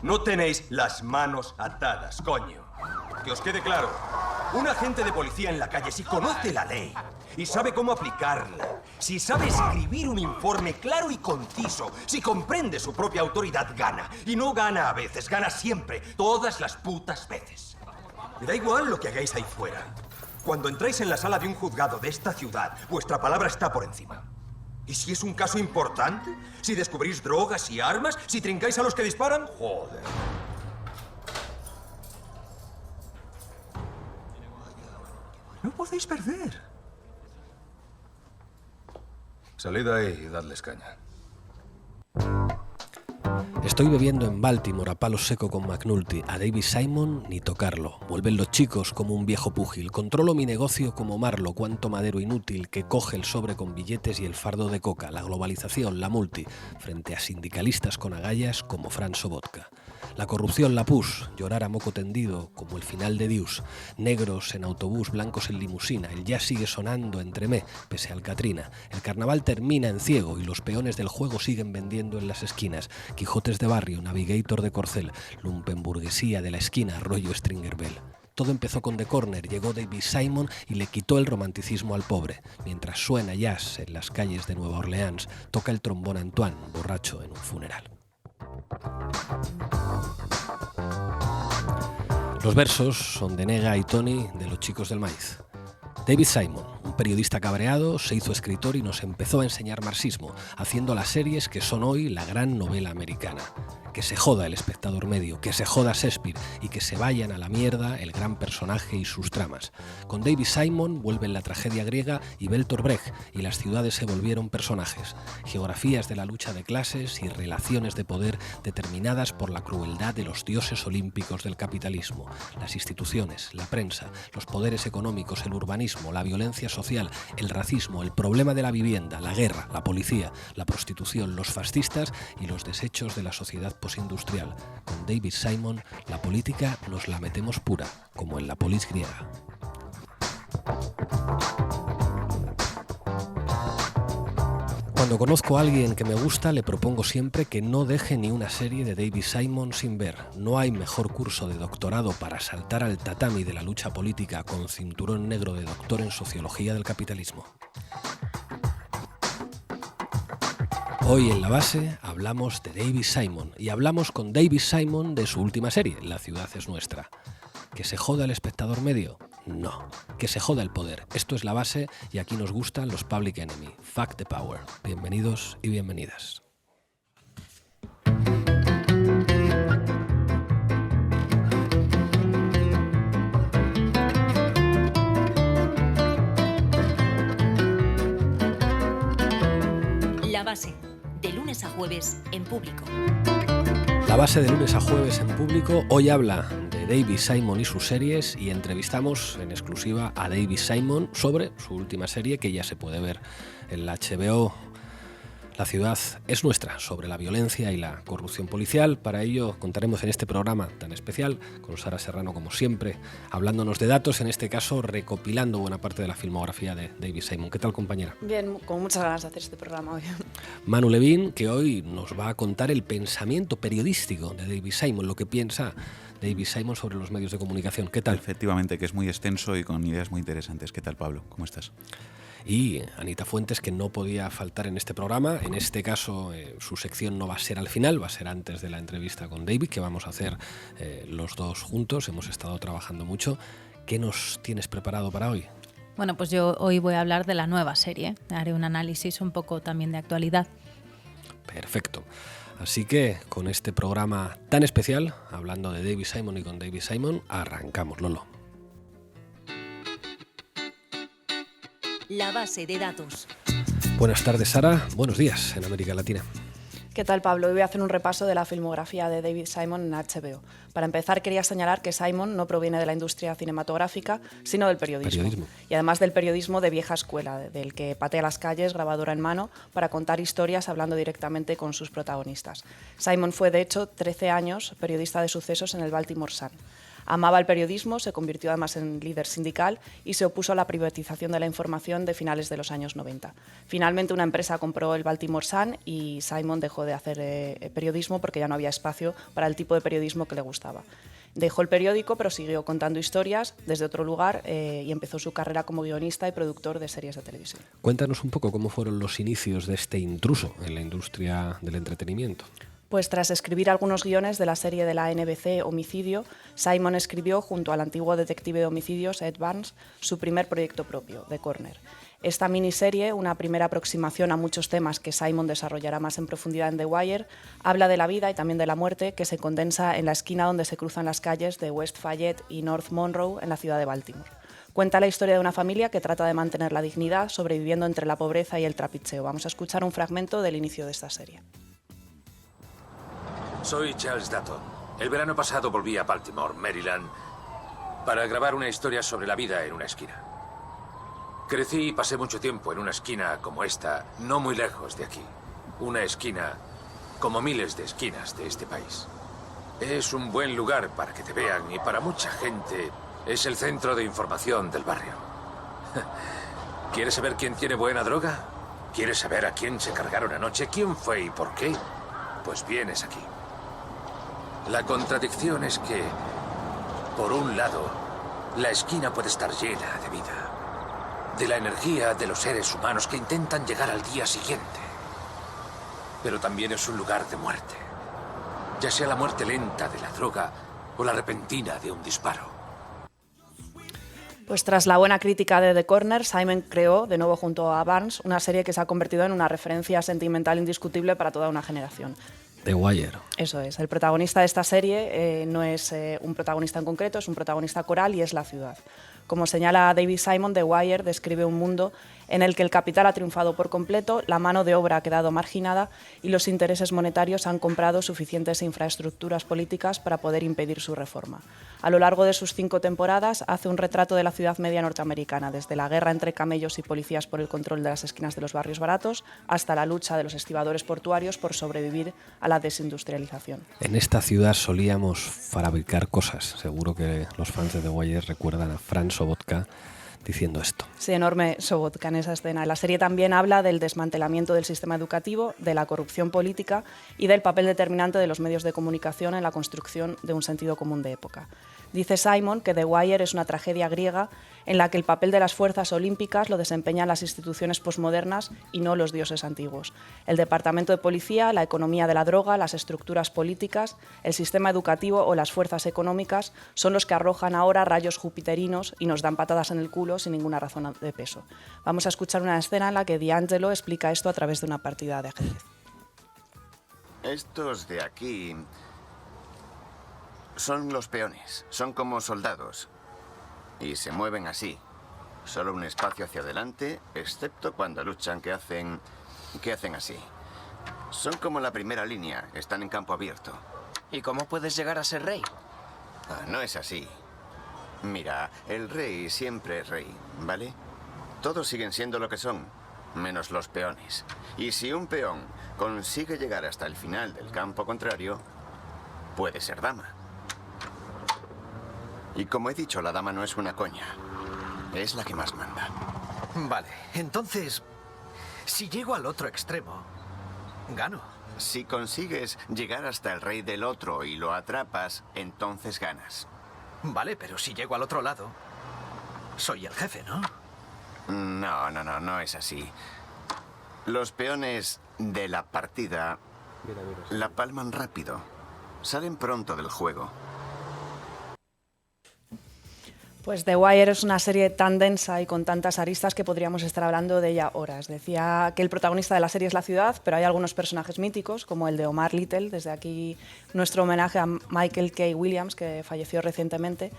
No tenéis las manos atadas, coño. Que os quede claro. Un agente de policía en la calle, si conoce la ley y sabe cómo aplicarla, si sabe escribir un informe claro y conciso, si comprende su propia autoridad, gana. Y no gana a veces, gana siempre, todas las putas veces. Me da igual lo que hagáis ahí fuera. Cuando entráis en la sala de un juzgado de esta ciudad, vuestra palabra está por encima. ¿Y si es un caso importante? ¿Si descubrís drogas y armas? ¿Si trincáis a los que disparan? Joder. No podéis perder. Salid ahí y dadles caña. Estoy bebiendo en Baltimore a palo seco con McNulty. A David Simon ni tocarlo. Vuelven los chicos como un viejo púgil. Controlo mi negocio como Marlo. Cuánto madero inútil que coge el sobre con billetes y el fardo de coca. La globalización, la multi. Frente a sindicalistas con agallas como Fran Sobotka. La corrupción, la pus. Llorar a moco tendido como el final de Dios. Negros en autobús, blancos en limusina. El jazz sigue sonando entremé, pese al Katrina. El carnaval termina en ciego y los peones del juego siguen vendiendo en las esquinas. Quijotes de barrio, Navigator de corcel, lumpenburguesía de la esquina, rollo Stringer Bell. Todo empezó con The Corner, llegó David Simon y le quitó el romanticismo al pobre. Mientras suena jazz en las calles de Nueva Orleans, toca el trombón Antoine, borracho en un funeral. Los versos son de Nega y Tony de Los Chicos del Maíz. David Simon, un periodista cabreado, se hizo escritor y nos empezó a enseñar marxismo, haciendo las series que son hoy la gran novela americana. Que se joda el espectador medio, que se joda Shakespeare y que se vayan a la mierda el gran personaje y sus tramas. Con David Simon vuelven la tragedia griega y Bertolt Brecht y las ciudades se volvieron personajes. Geografías de la lucha de clases y relaciones de poder determinadas por la crueldad de los dioses olímpicos del capitalismo. Las instituciones, la prensa, los poderes económicos, el urbanismo, la violencia social, el racismo, el problema de la vivienda, la guerra, la policía, la prostitución, los fascistas y los desechos de la sociedad postindustrial. Con David Simon, la política nos la metemos pura, como en la polis griega. Cuando conozco a alguien que me gusta, le propongo siempre que no deje ni una serie de David Simon sin ver. No hay mejor curso de doctorado para saltar al tatami de la lucha política con cinturón negro de doctor en sociología del capitalismo. Hoy en La Base hablamos de David Simon y hablamos con David Simon de su última serie, La ciudad es nuestra. ¿Que se joda el espectador medio? No. Que se joda el poder. Esto es La Base y aquí nos gustan los Public Enemy. Fuck the power. Bienvenidos y bienvenidas. La Base, de lunes a jueves en público. La Base de lunes a jueves en público hoy habla de David Simon y sus series y entrevistamos en exclusiva a David Simon sobre su última serie que ya se puede ver en la HBO. La ciudad es nuestra, sobre la violencia y la corrupción policial. Para ello contaremos en este programa tan especial con Sara Serrano, como siempre, hablándonos de datos, en este caso recopilando buena parte de la filmografía de David Simon. ¿Qué tal, compañera? Bien, con muchas ganas de hacer este programa hoy. Manu Levín, que hoy nos va a contar el pensamiento periodístico de David Simon, lo que piensa David Simon sobre los medios de comunicación. ¿Qué tal? Efectivamente, que es muy extenso y con ideas muy interesantes. ¿Qué tal, Pablo? ¿Cómo estás? Y Anita Fuentes, que no podía faltar en este programa. En este caso, su sección no va a ser al final, va a ser antes de la entrevista con David, que vamos a hacer los dos juntos. Hemos estado trabajando mucho. ¿Qué nos tienes preparado para hoy? Bueno, pues yo hoy voy a hablar de la nueva serie. Haré un análisis un poco también de actualidad. Perfecto. Así que con este programa tan especial, hablando de David Simon y con David Simon, arrancamos, Lolo. La Base de datos. Buenas tardes, Sara. Buenos días en América Latina. ¿Qué tal, Pablo? Hoy voy a hacer un repaso de la filmografía de David Simon en HBO. Para empezar, quería señalar que Simon no proviene de la industria cinematográfica, sino del periodismo. Y además del periodismo de vieja escuela, del que patea las calles, grabadora en mano, para contar historias hablando directamente con sus protagonistas. Simon fue, de hecho, 13 años periodista de sucesos en el Baltimore Sun. Amaba el periodismo, se convirtió además en líder sindical y se opuso a la privatización de la información de finales de los años 90. Finalmente una empresa compró el Baltimore Sun y Simon dejó de hacer periodismo porque ya no había espacio para el tipo de periodismo que le gustaba. Dejó el periódico, pero siguió contando historias desde otro lugar y empezó su carrera como guionista y productor de series de televisión. Cuéntanos un poco cómo fueron los inicios de este intruso en la industria del entretenimiento. Pues tras escribir algunos guiones de la serie de la NBC Homicidio, Simon escribió junto al antiguo detective de homicidios Ed Barnes su primer proyecto propio, The Corner. Esta miniserie, una primera aproximación a muchos temas que Simon desarrollará más en profundidad en The Wire, habla de la vida y también de la muerte que se condensa en la esquina donde se cruzan las calles de West Fayette y North Monroe en la ciudad de Baltimore. Cuenta la historia de una familia que trata de mantener la dignidad sobreviviendo entre la pobreza y el trapicheo. Vamos a escuchar un fragmento del inicio de esta serie. Soy Charles Dutton. El verano pasado volví a Baltimore, Maryland, para grabar una historia sobre la vida en una esquina. Crecí y pasé mucho tiempo en una esquina como esta, no muy lejos de aquí. Una esquina como miles de esquinas de este país. Es un buen lugar para que te vean y para mucha gente es el centro de información del barrio. ¿Quieres saber quién tiene buena droga? ¿Quieres saber a quién se cargaron anoche? ¿Quién fue y por qué? Pues vienes aquí. La contradicción es que, por un lado, la esquina puede estar llena de vida, de la energía de los seres humanos que intentan llegar al día siguiente. Pero también es un lugar de muerte, ya sea la muerte lenta de la droga o la repentina de un disparo. Pues tras la buena crítica de The Corner, Simon creó, de nuevo junto a Barnes, una serie que se ha convertido en una referencia sentimental indiscutible para toda una generación. The Wire. Eso es. El protagonista de esta serie no es un protagonista en concreto, es un protagonista coral y es la ciudad. Como señala David Simon, The Wire describe un mundo en el que el capital ha triunfado por completo, la mano de obra ha quedado marginada y los intereses monetarios han comprado suficientes infraestructuras políticas para poder impedir su reforma. A lo largo de sus 5 temporadas hace un retrato de la ciudad media norteamericana, desde la guerra entre camellos y policías por el control de las esquinas de los barrios baratos hasta la lucha de los estibadores portuarios por sobrevivir a la desindustrialización. En esta ciudad solíamos fabricar cosas. Seguro que los fans de The Wire recuerdan a Franz Sobotka diciendo esto. Sí, enorme Sobotka en esa escena. La serie también habla del desmantelamiento del sistema educativo, de la corrupción política y del papel determinante de los medios de comunicación en la construcción de un sentido común de época. Dice Simon que The Wire es una tragedia griega en la que el papel de las fuerzas olímpicas lo desempeñan las instituciones posmodernas y no los dioses antiguos. El departamento de policía, la economía de la droga, las estructuras políticas, el sistema educativo o las fuerzas económicas son los que arrojan ahora rayos jupiterinos y nos dan patadas en el culo sin ninguna razón de peso. Vamos a escuchar una escena en la que D'Angelo explica esto a través de una partida de ajedrez. Estos de aquí son los peones, son como soldados y se mueven así, solo un espacio hacia adelante, excepto cuando luchan que hacen así. Son como la primera línea, están en campo abierto. ¿Y cómo puedes llegar a ser rey? No es así. Mira, el rey siempre es rey, ¿vale? Todos siguen siendo lo que son, menos los peones. Y si un peón consigue llegar hasta el final del campo contrario, puede ser dama. Y como he dicho, la dama no es una coña. Es la que más manda. Vale, entonces, si llego al otro extremo, gano. Si consigues llegar hasta el rey del otro y lo atrapas, entonces ganas. Vale, pero si llego al otro lado, soy el jefe, ¿no? No es así. Los peones de la partida la palman rápido. Salen pronto del juego. Pues The Wire es una serie tan densa y con tantas aristas que podríamos estar hablando de ella horas. Decía que el protagonista de la serie es la ciudad, pero hay algunos personajes míticos, como el de Omar Little. Desde aquí nuestro homenaje a Michael K. Williams, que falleció recientemente,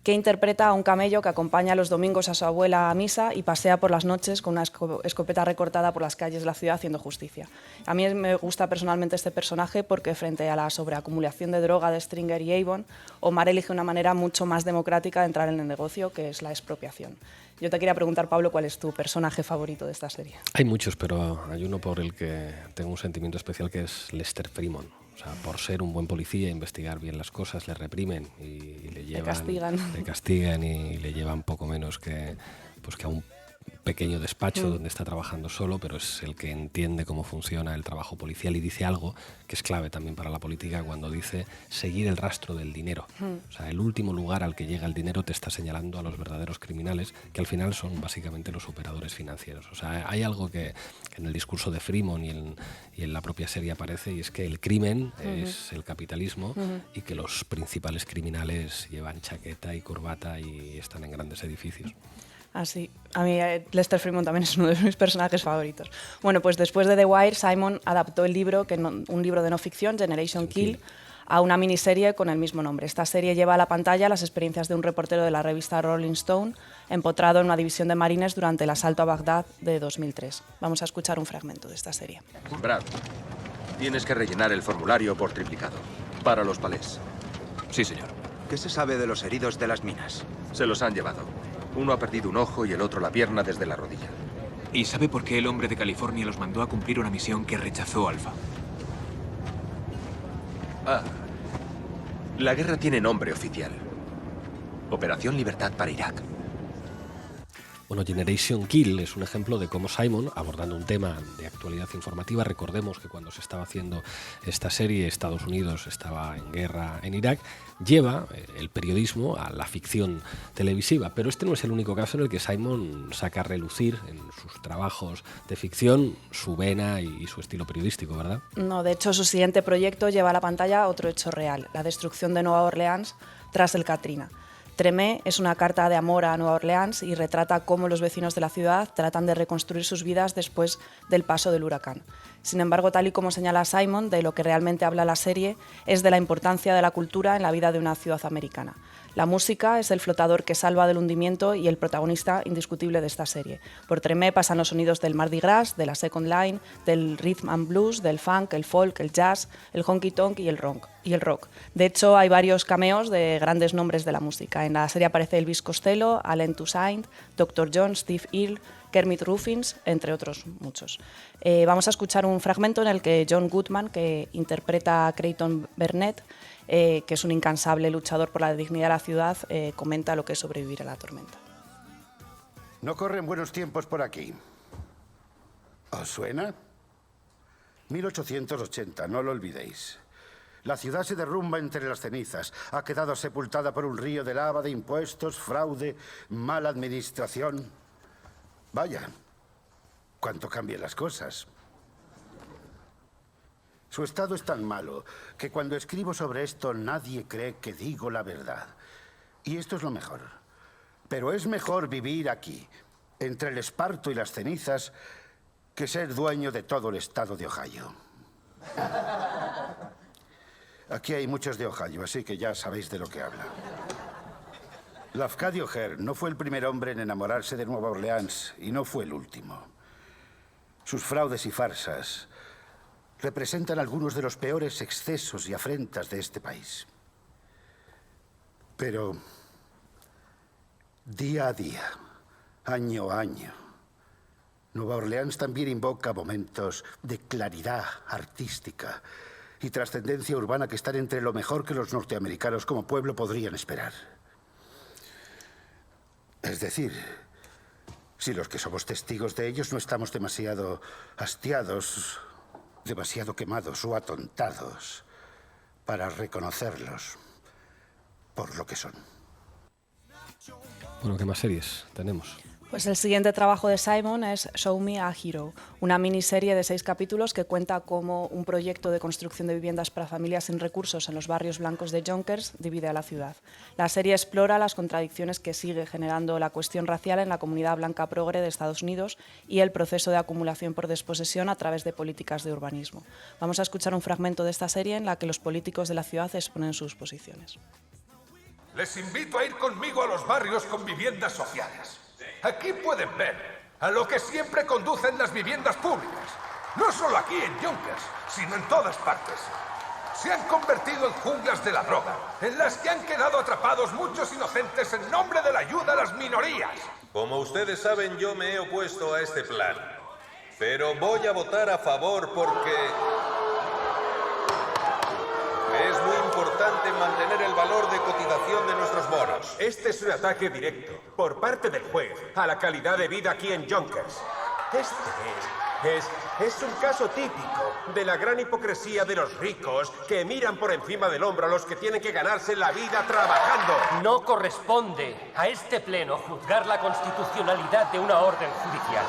que interpreta a un camello que acompaña los domingos a su abuela a misa y pasea por las noches con una escopeta recortada por las calles de la ciudad haciendo justicia. A mí me gusta personalmente este personaje porque frente a la sobreacumulación de droga de Stringer y Avon, Omar elige una manera mucho más democrática de entrar en el negocio, que es la expropiación. Yo te quería preguntar, Pablo, ¿cuál es tu personaje favorito de esta serie? Hay muchos, pero hay uno por el que tengo un sentimiento especial, que es Lester Freamon. O sea, por ser un buen policía, investigar bien las cosas, le reprimen y le llevan... Le castigan y le llevan poco menos que a un pequeño despacho donde está trabajando solo, pero es el que entiende cómo funciona el trabajo policial y dice algo que es clave también para la política cuando dice seguir el rastro del dinero. O sea, el último lugar al que llega el dinero te está señalando a los verdaderos criminales, que al final son básicamente los operadores financieros. O sea, hay algo que en el discurso de Freeman y en la propia serie aparece, y es que el crimen es el capitalismo y que los principales criminales llevan chaqueta y corbata y están en grandes edificios. Así. A mí Lester Freeman también es uno de mis personajes favoritos. Bueno, pues después de The Wire, Simon adaptó el libro, un libro de no ficción, Generation Kill, a una miniserie con el mismo nombre. Esta serie lleva a la pantalla las experiencias de un reportero de la revista Rolling Stone, empotrado en una división de marines durante el asalto a Bagdad de 2003. Vamos a escuchar un fragmento de esta serie. Brad, tienes que rellenar el formulario por triplicado. Para los palés. Sí, señor. ¿Qué se sabe de los heridos de las minas? Se los han llevado. Uno ha perdido un ojo y el otro la pierna desde la rodilla. ¿Y sabe por qué el hombre de California los mandó a cumplir una misión que rechazó Alpha? La guerra tiene nombre oficial. Operación Libertad para Irak. Bueno, Generation Kill es un ejemplo de cómo Simon, abordando un tema de actualidad informativa, recordemos que cuando se estaba haciendo esta serie, Estados Unidos estaba en guerra en Irak, lleva el periodismo a la ficción televisiva. Pero este no es el único caso en el que Simon saca a relucir en sus trabajos de ficción su vena y su estilo periodístico, ¿verdad? No, de hecho, su siguiente proyecto lleva a la pantalla otro hecho real, la destrucción de Nueva Orleans tras el Katrina. Tremé es una carta de amor a Nueva Orleans y retrata cómo los vecinos de la ciudad tratan de reconstruir sus vidas después del paso del huracán. Sin embargo, tal y como señala Simon, de lo que realmente habla la serie es de la importancia de la cultura en la vida de una ciudad americana. La música es el flotador que salva del hundimiento y el protagonista indiscutible de esta serie. Por Tremé pasan los sonidos del Mardi Gras, de la Second Line, del rhythm and blues, del funk, el folk, el jazz, el honky tonk y el rock. De hecho, hay varios cameos de grandes nombres de la música. En la serie aparece Elvis Costello, Allen Toussaint, Dr. John, Steve Earle, Kermit Ruffins, entre otros muchos. Vamos a escuchar un fragmento en el que John Goodman, que interpreta a Creighton Burnett, que es un incansable luchador por la dignidad de la ciudad, comenta lo que es sobrevivir a la tormenta. No corren buenos tiempos por aquí. ¿Os suena? 1880, no lo olvidéis. La ciudad se derrumba entre las cenizas. Ha quedado sepultada por un río de lava, de impuestos, fraude, mala administración. Vaya, cuánto cambian las cosas. Su estado es tan malo que cuando escribo sobre esto nadie cree que digo la verdad. Y esto es lo mejor. Pero es mejor vivir aquí, entre el esparto y las cenizas, que ser dueño de todo el estado de Ohio. Aquí hay muchos de Ohio, así que ya sabéis de lo que habla. Lafcadio Hearn no fue el primer hombre en enamorarse de Nueva Orleans y no fue el último. Sus fraudes y farsas representan algunos de los peores excesos y afrentas de este país. Pero día a día, año a año, Nueva Orleans también invoca momentos de claridad artística y trascendencia urbana que están entre lo mejor que los norteamericanos como pueblo podrían esperar. Es decir, si los que somos testigos de ellos no estamos demasiado hastiados, demasiado quemados o atontados para reconocerlos por lo que son. Bueno, ¿qué más series tenemos? Pues el siguiente trabajo de Simon es Show Me a Hero, una miniserie de 6 capítulos que cuenta cómo un proyecto de construcción de viviendas para familias sin recursos en los barrios blancos de Yonkers divide a la ciudad. La serie explora las contradicciones que sigue generando la cuestión racial en la comunidad blanca progre de Estados Unidos y el proceso de acumulación por desposesión a través de políticas de urbanismo. Vamos a escuchar un fragmento de esta serie en la que los políticos de la ciudad exponen sus posiciones. Les invito a ir conmigo a los barrios con viviendas sociales. Aquí pueden ver a lo que siempre conducen las viviendas públicas. No solo aquí en Yonkers, sino en todas partes. Se han convertido en junglas de la droga, en las que han quedado atrapados muchos inocentes en nombre de la ayuda a las minorías. Como ustedes saben, yo me he opuesto a este plan. Pero voy a votar a favor porque mantener el valor de cotización de nuestros bonos. Este es un ataque directo, por parte del juez, a la calidad de vida aquí en Yonkers. Es un caso típico de la gran hipocresía de los ricos que miran por encima del hombro a los que tienen que ganarse la vida trabajando. No corresponde a este pleno juzgar la constitucionalidad de una orden judicial.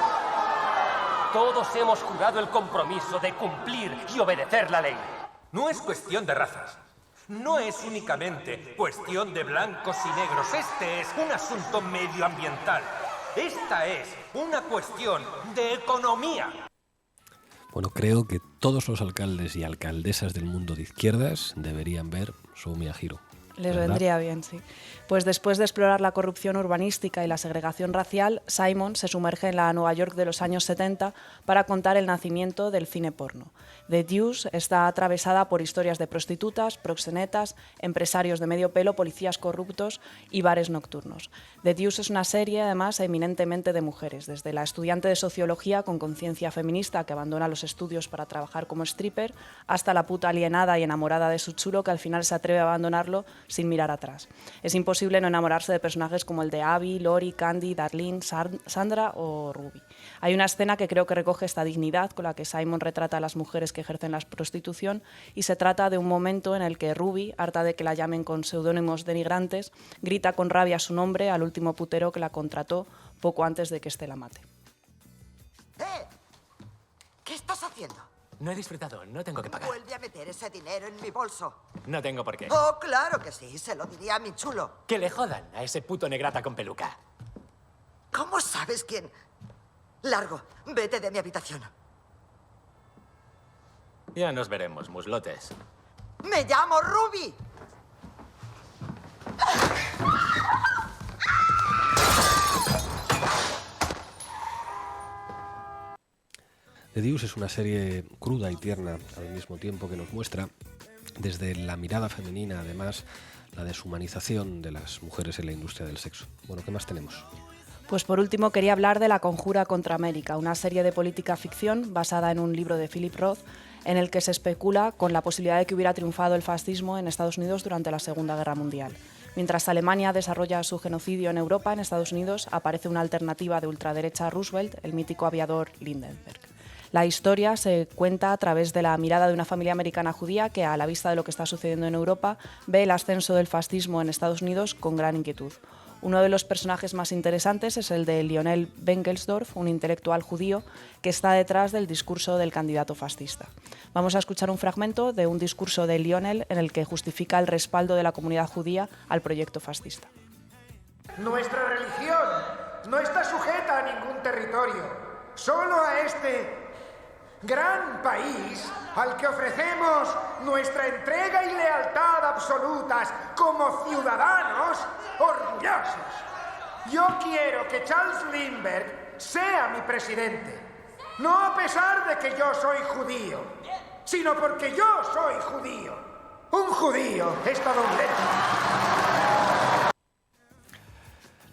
Todos hemos jurado el compromiso de cumplir y obedecer la ley. No es cuestión de razas. No es únicamente cuestión de blancos y negros. Este es un asunto medioambiental. Esta es una cuestión de economía. Bueno, creo que todos los alcaldes y alcaldesas del mundo de izquierdas deberían ver Show Me a Hero. Les ¿verdad? vendría bien, sí. Pues después de explorar la corrupción urbanística y la segregación racial, Simon se sumerge en la Nueva York de los años 70 para contar el nacimiento del cine porno. The Deuce está atravesada por historias de prostitutas, proxenetas, empresarios de medio pelo, policías corruptos y bares nocturnos. The Deuce es una serie, además, eminentemente de mujeres, desde la estudiante de sociología con conciencia feminista que abandona los estudios para trabajar como stripper, hasta la puta alienada y enamorada de su chulo que al final se atreve a abandonarlo sin mirar atrás. Es imposible no enamorarse de personajes como el de Abby, Lori, Candy, Darlene, Sandra o Ruby. Hay una escena que creo que recoge esta dignidad con la que Simon retrata a las mujeres que ejercen la prostitución, y se trata de un momento en el que Ruby, harta de que la llamen con seudónimos denigrantes, grita con rabia su nombre al último putero que la contrató poco antes de que éste la mate. ¿Qué estás haciendo? No he disfrutado, no tengo que pagar. Vuelve a meter ese dinero en mi bolso. No tengo por qué. Oh, claro que sí, se lo diría a mi chulo. Que le jodan a ese puto negrata con peluca. ¿Cómo sabes quién? Largo, vete de mi habitación. Ya nos veremos, muslotes. ¡Me llamo Ruby! The Deuce es una serie cruda y tierna al mismo tiempo que nos muestra, desde la mirada femenina, además, la deshumanización de las mujeres en la industria del sexo. Bueno, ¿qué más tenemos? Pues por último quería hablar de La Conjura contra América, una serie de política ficción basada en un libro de Philip Roth en el que se especula con la posibilidad de que hubiera triunfado el fascismo en Estados Unidos durante la Segunda Guerra Mundial. Mientras Alemania desarrolla su genocidio en Europa, en Estados Unidos aparece una alternativa de ultraderecha a Roosevelt, el mítico aviador Lindbergh. La historia se cuenta a través de la mirada de una familia americana judía que, a la vista de lo que está sucediendo en Europa, ve el ascenso del fascismo en Estados Unidos con gran inquietud. Uno de los personajes más interesantes es el de Lionel Benkelsdorf, un intelectual judío que está detrás del discurso del candidato fascista. Vamos a escuchar un fragmento de un discurso de Lionel en el que justifica el respaldo de la comunidad judía al proyecto fascista. Nuestra religión no está sujeta a ningún territorio, solo a este gran país al que ofrecemos nuestra entrega y lealtad absolutas como ciudadanos orgullosos. Yo quiero que Charles Lindbergh sea mi presidente, no a pesar de que yo soy judío, sino porque yo soy judío, un judío estadounidense.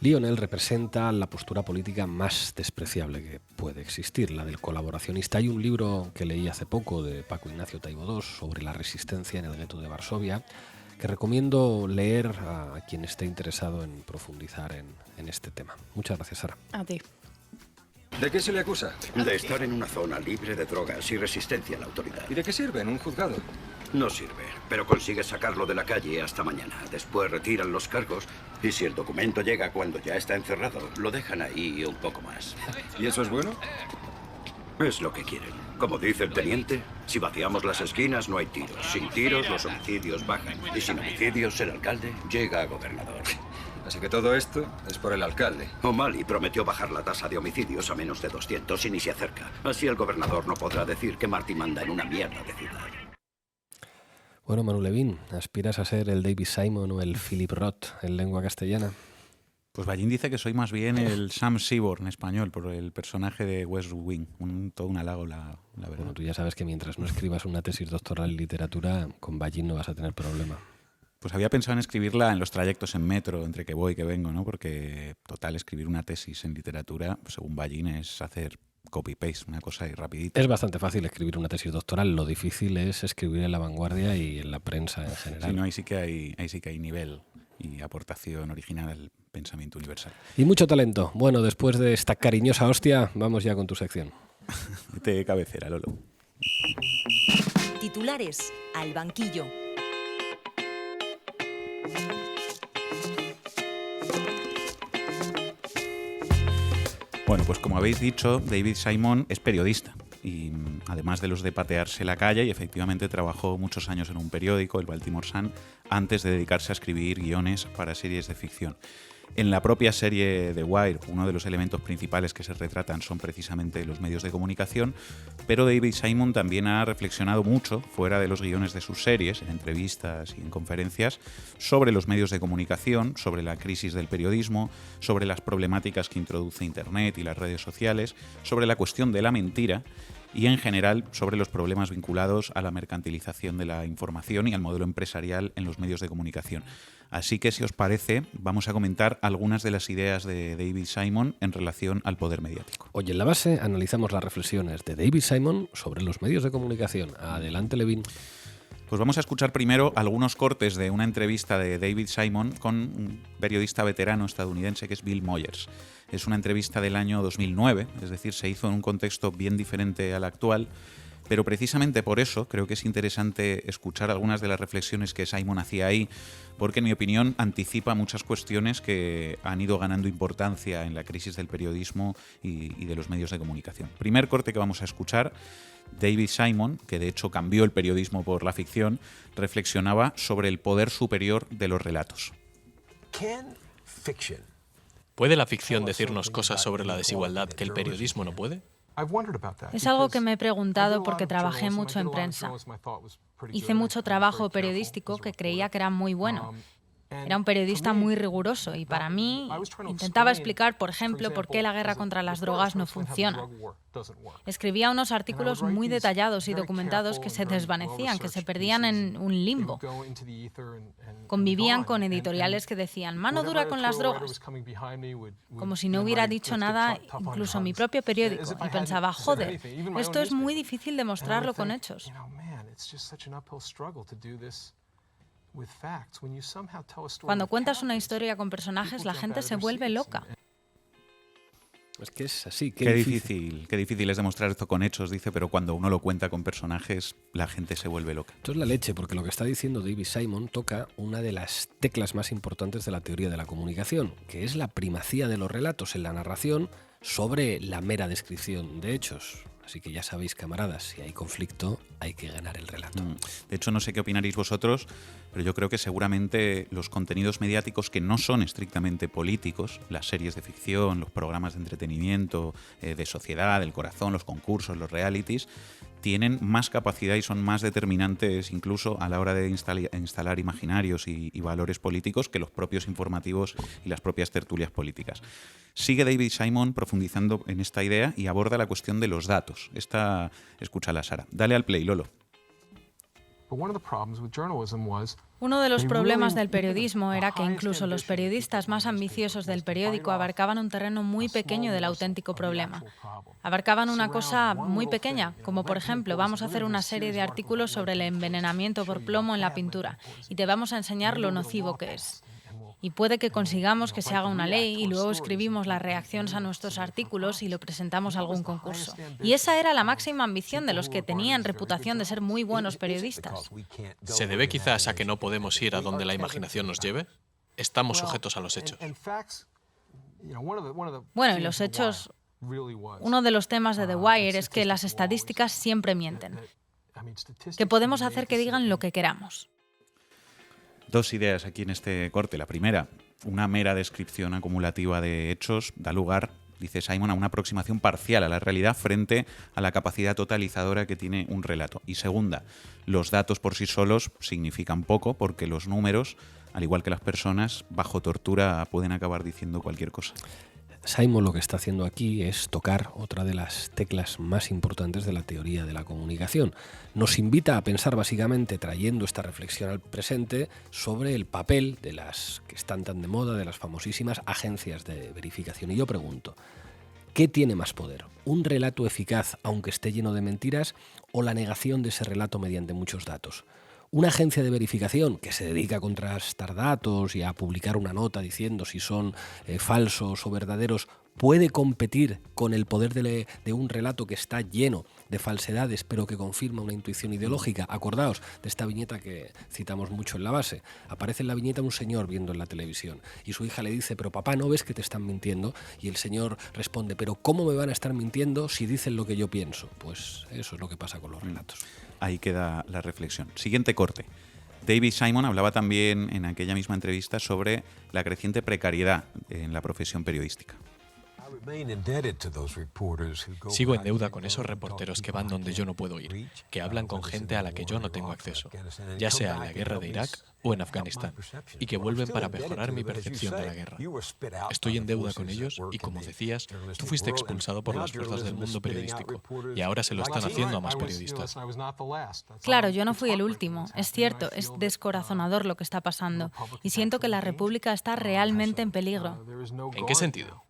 Lionel representa la postura política más despreciable que puede existir, la del colaboracionista. Hay un libro que leí hace poco de Paco Ignacio Taibo II sobre la resistencia en el gueto de Varsovia, que recomiendo leer a quien esté interesado en profundizar en este tema. Muchas gracias, Sara. A ti. ¿De qué se le acusa? De estar en una zona libre de drogas y resistencia a la autoridad. ¿Y de qué sirve en un juzgado? No sirve, pero consigue sacarlo de la calle hasta mañana. Después retiran los cargos y si el documento llega cuando ya está encerrado, lo dejan ahí un poco más. ¿Y eso es bueno? Es lo que quieren. Como dice el teniente, si vaciamos las esquinas no hay tiros. Sin tiros los homicidios bajan. Y sin homicidios el alcalde llega a gobernador. Así que todo esto es por el alcalde. O'Malley prometió bajar la tasa de homicidios a menos de 200 y ni se acerca. Así el gobernador no podrá decir que Marty manda en una mierda de ciudad. Bueno, Manu Levin, ¿aspiras a ser el David Simon o el Philip Roth en lengua castellana? Pues Ballín dice que soy más bien el Sam Seaborn español, por el personaje de West Wing. Todo un halago, la verdad. Bueno, tú ya sabes que mientras no escribas una tesis doctoral en literatura, con Ballín no vas a tener problema. Pues había pensado en escribirla en los trayectos en metro, entre que voy y que vengo, ¿no? Porque, total, escribir una tesis en literatura, según Ballín, es hacer copy-paste, una cosa ahí rapidita. Es bastante fácil escribir una tesis doctoral, lo difícil es escribir en La Vanguardia y en la prensa en general. Sí, no, ahí sí que hay nivel y aportación original al pensamiento universal. Y mucho talento. Bueno, después de esta cariñosa hostia, vamos ya con tu sección. De cabecera, Lolo. Titulares al banquillo. Bueno, pues como habéis dicho, David Simon es periodista y además de los de patearse la calle, y efectivamente trabajó muchos años en un periódico, el Baltimore Sun, antes de dedicarse a escribir guiones para series de ficción. En la propia serie The Wire, uno de los elementos principales que se retratan son precisamente los medios de comunicación, pero David Simon también ha reflexionado mucho, fuera de los guiones de sus series, en entrevistas y en conferencias, sobre los medios de comunicación, sobre la crisis del periodismo, sobre las problemáticas que introduce Internet y las redes sociales, sobre la cuestión de la mentira y, en general, sobre los problemas vinculados a la mercantilización de la información y al modelo empresarial en los medios de comunicación. Así que, si os parece, vamos a comentar algunas de las ideas de David Simon en relación al poder mediático. Hoy en La Base analizamos las reflexiones de David Simon sobre los medios de comunicación. Adelante, Levin. Pues vamos a escuchar primero algunos cortes de una entrevista de David Simon con un periodista veterano estadounidense que es Bill Moyers. Es una entrevista del año 2009, es decir, se hizo en un contexto bien diferente al actual, pero precisamente por eso creo que es interesante escuchar algunas de las reflexiones que Simon hacía ahí, porque en mi opinión anticipa muchas cuestiones que han ido ganando importancia en la crisis del periodismo y de los medios de comunicación. Primer corte que vamos a escuchar, David Simon, que de hecho cambió el periodismo por la ficción, reflexionaba sobre el poder superior de los relatos. ¿Puede la ficción decirnos cosas sobre la desigualdad que el periodismo no puede? Es algo que me he preguntado porque trabajé mucho en prensa. Hice mucho trabajo periodístico que creía que era muy bueno. Era un periodista muy riguroso y para mí intentaba explicar, por ejemplo, por qué la guerra contra las drogas no funciona. Escribía unos artículos muy detallados y documentados que se desvanecían, que se perdían en un limbo. Convivían con editoriales que decían mano dura con las drogas, como si no hubiera dicho nada incluso mi propio periódico. Y pensaba, joder, esto es muy difícil demostrarlo con hechos. Cuando cuentas una historia con personajes, la gente se vuelve loca. Es que es así. Qué difícil es demostrar esto con hechos, dice, pero cuando uno lo cuenta con personajes, la gente se vuelve loca. Esto es la leche, porque lo que está diciendo David Simon toca una de las teclas más importantes de la teoría de la comunicación, que es la primacía de los relatos en la narración sobre la mera descripción de hechos. Así que ya sabéis, camaradas, si hay conflicto, hay que ganar el relato. De hecho, no sé qué opinaréis vosotros, pero yo creo que seguramente los contenidos mediáticos que no son estrictamente políticos, las series de ficción, los programas de entretenimiento, de sociedad, del corazón, los concursos, los realities, tienen más capacidad y son más determinantes incluso a la hora de instalar imaginarios y valores políticos que los propios informativos y las propias tertulias políticas. Sigue David Simon profundizando en esta idea y aborda la cuestión de los datos. Escúchala, Sara. Dale al play, Lolo. Uno de los problemas del periodismo era que incluso los periodistas más ambiciosos del periódico abarcaban un terreno muy pequeño del auténtico problema. Abarcaban una cosa muy pequeña, como por ejemplo, vamos a hacer una serie de artículos sobre el envenenamiento por plomo en la pintura y te vamos a enseñar lo nocivo que es. Y puede que consigamos que se haga una ley y luego escribimos las reacciones a nuestros artículos y lo presentamos a algún concurso. Y esa era la máxima ambición de los que tenían reputación de ser muy buenos periodistas. ¿Se debe quizás a que no podemos ir a donde la imaginación nos lleve? Estamos sujetos a los hechos. Bueno, y los hechos... Uno de los temas de The Wire es que las estadísticas siempre mienten. Que podemos hacer que digan lo que queramos. Dos ideas aquí en este corte. La primera, una mera descripción acumulativa de hechos da lugar, dice Simon, a una aproximación parcial a la realidad frente a la capacidad totalizadora que tiene un relato. Y segunda, los datos por sí solos significan poco porque los números, al igual que las personas, bajo tortura pueden acabar diciendo cualquier cosa. Simon lo que está haciendo aquí es tocar otra de las teclas más importantes de la teoría de la comunicación. Nos invita a pensar básicamente, trayendo esta reflexión al presente, sobre el papel de las que están tan de moda, de las famosísimas agencias de verificación. Y yo pregunto, ¿Qué tiene más poder? ¿Un relato eficaz aunque esté lleno de mentiras o la negación de ese relato mediante muchos datos? Una agencia de verificación que se dedica a contrastar datos y a publicar una nota diciendo si son falsos o verdaderos, ¿puede competir con el poder de un relato que está lleno de falsedades pero que confirma una intuición ideológica? Acordaos de esta viñeta que citamos mucho en la base. Aparece en la viñeta un señor viendo en la televisión y su hija le dice: pero papá, ¿no ves que te están mintiendo? Y el señor responde: pero ¿cómo me van a estar mintiendo si dicen lo que yo pienso? Pues eso es lo que pasa con los relatos. Ahí queda la reflexión. Siguiente corte. David Simon hablaba también en aquella misma entrevista sobre la creciente precariedad en la profesión periodística. Sigo en deuda con esos reporteros que van donde yo no puedo ir, que hablan con gente a la que yo no tengo acceso, ya sea en la guerra de Irak o en Afganistán, y que vuelven para mejorar mi percepción de la guerra. Estoy en deuda con ellos y, como decías, tú fuiste expulsado por las fuerzas del mundo periodístico y ahora se lo están haciendo a más periodistas. Claro, yo no fui el último. Es cierto, es descorazonador lo que está pasando y siento que la República está realmente en peligro. ¿En qué sentido?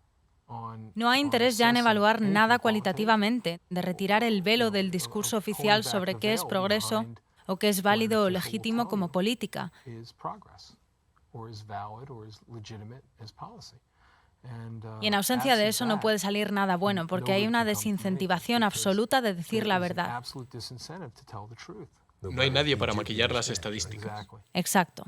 No hay interés ya en evaluar nada cualitativamente, de retirar el velo del discurso oficial sobre qué es progreso o qué es válido o legítimo como política. Y en ausencia de eso no puede salir nada bueno, porque hay una desincentivación absoluta de decir la verdad. No hay nadie para maquillar las estadísticas. Exacto.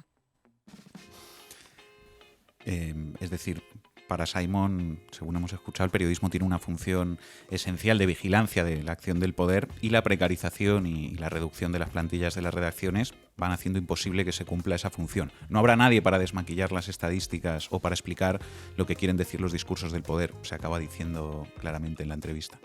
Es decir, para Simon, según hemos escuchado, el periodismo tiene una función esencial de vigilancia de la acción del poder, y la precarización y la reducción de las plantillas de las redacciones van haciendo imposible que se cumpla esa función. No habrá nadie para desmaquillar las estadísticas o para explicar lo que quieren decir los discursos del poder, se acaba diciendo claramente en la entrevista.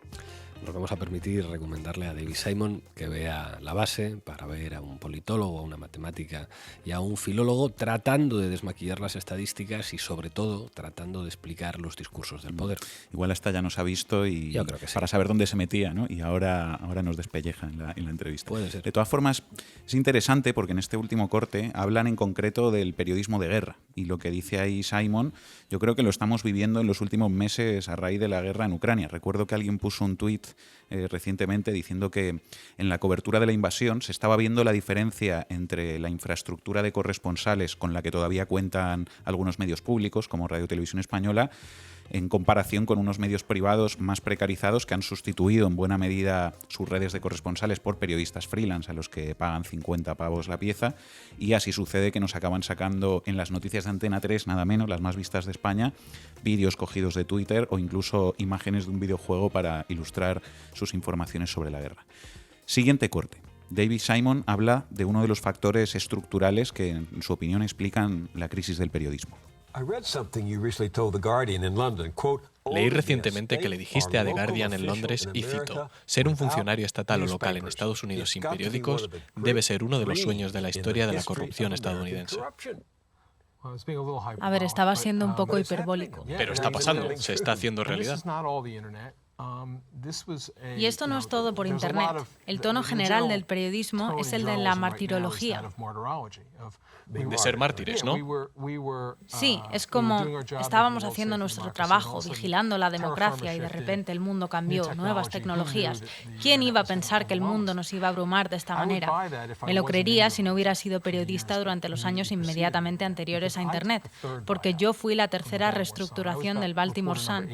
Nos vamos a permitir recomendarle a David Simon que vea La Base para ver a un politólogo, a una matemática y a un filólogo tratando de desmaquillar las estadísticas y, sobre todo, tratando de explicar los discursos del poder. Igual hasta ya nos ha visto y yo creo que sí, para saber dónde se metía, ¿no? Y ahora nos despelleja en la entrevista. Puede ser. De todas formas, es interesante porque en este último corte hablan en concreto del periodismo de guerra, y lo que dice ahí Simon, yo creo que lo estamos viviendo en los últimos meses a raíz de la guerra en Ucrania. Recuerdo que alguien puso un tuit recientemente diciendo que en la cobertura de la invasión se estaba viendo la diferencia entre la infraestructura de corresponsales con la que todavía cuentan algunos medios públicos, como Radio Televisión Española, en comparación con unos medios privados más precarizados que han sustituido en buena medida sus redes de corresponsales por periodistas freelance a los que pagan 50 pavos la pieza, y así sucede que nos acaban sacando en las noticias de Antena 3, nada menos, las más vistas de España, vídeos cogidos de Twitter o incluso imágenes de un videojuego para ilustrar sus informaciones sobre la guerra. Siguiente corte. David Simon habla de uno de los factores estructurales que, en su opinión, explican la crisis del periodismo. Leí recientemente que le dijiste a The Guardian en Londres, y cito: ser un funcionario estatal o local en Estados Unidos sin periódicos debe ser uno de los sueños de la historia de la corrupción estadounidense. A ver, estaba siendo un poco hiperbólico. Pero está pasando, se está haciendo realidad. Y esto no es todo por Internet. El tono general del periodismo es el de la martirología. De ser mártires, ¿no? Sí, es como estábamos haciendo nuestro trabajo, vigilando la democracia, y de repente el mundo cambió, nuevas tecnologías. ¿Quién iba a pensar que el mundo nos iba a abrumar de esta manera? Me lo creería si no hubiera sido periodista durante los años inmediatamente anteriores a Internet, porque yo fui la tercera reestructuración del Baltimore Sun.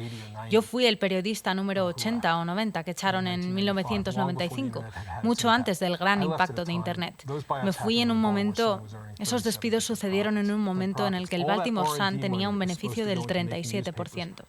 Yo fui el periodista número 80 o 90 que echaron en 1995, mucho antes del gran impacto de Internet. Me fui en un momento... Esos despidos sucedieron en un momento en el que el Baltimore Sun tenía un beneficio del 37%.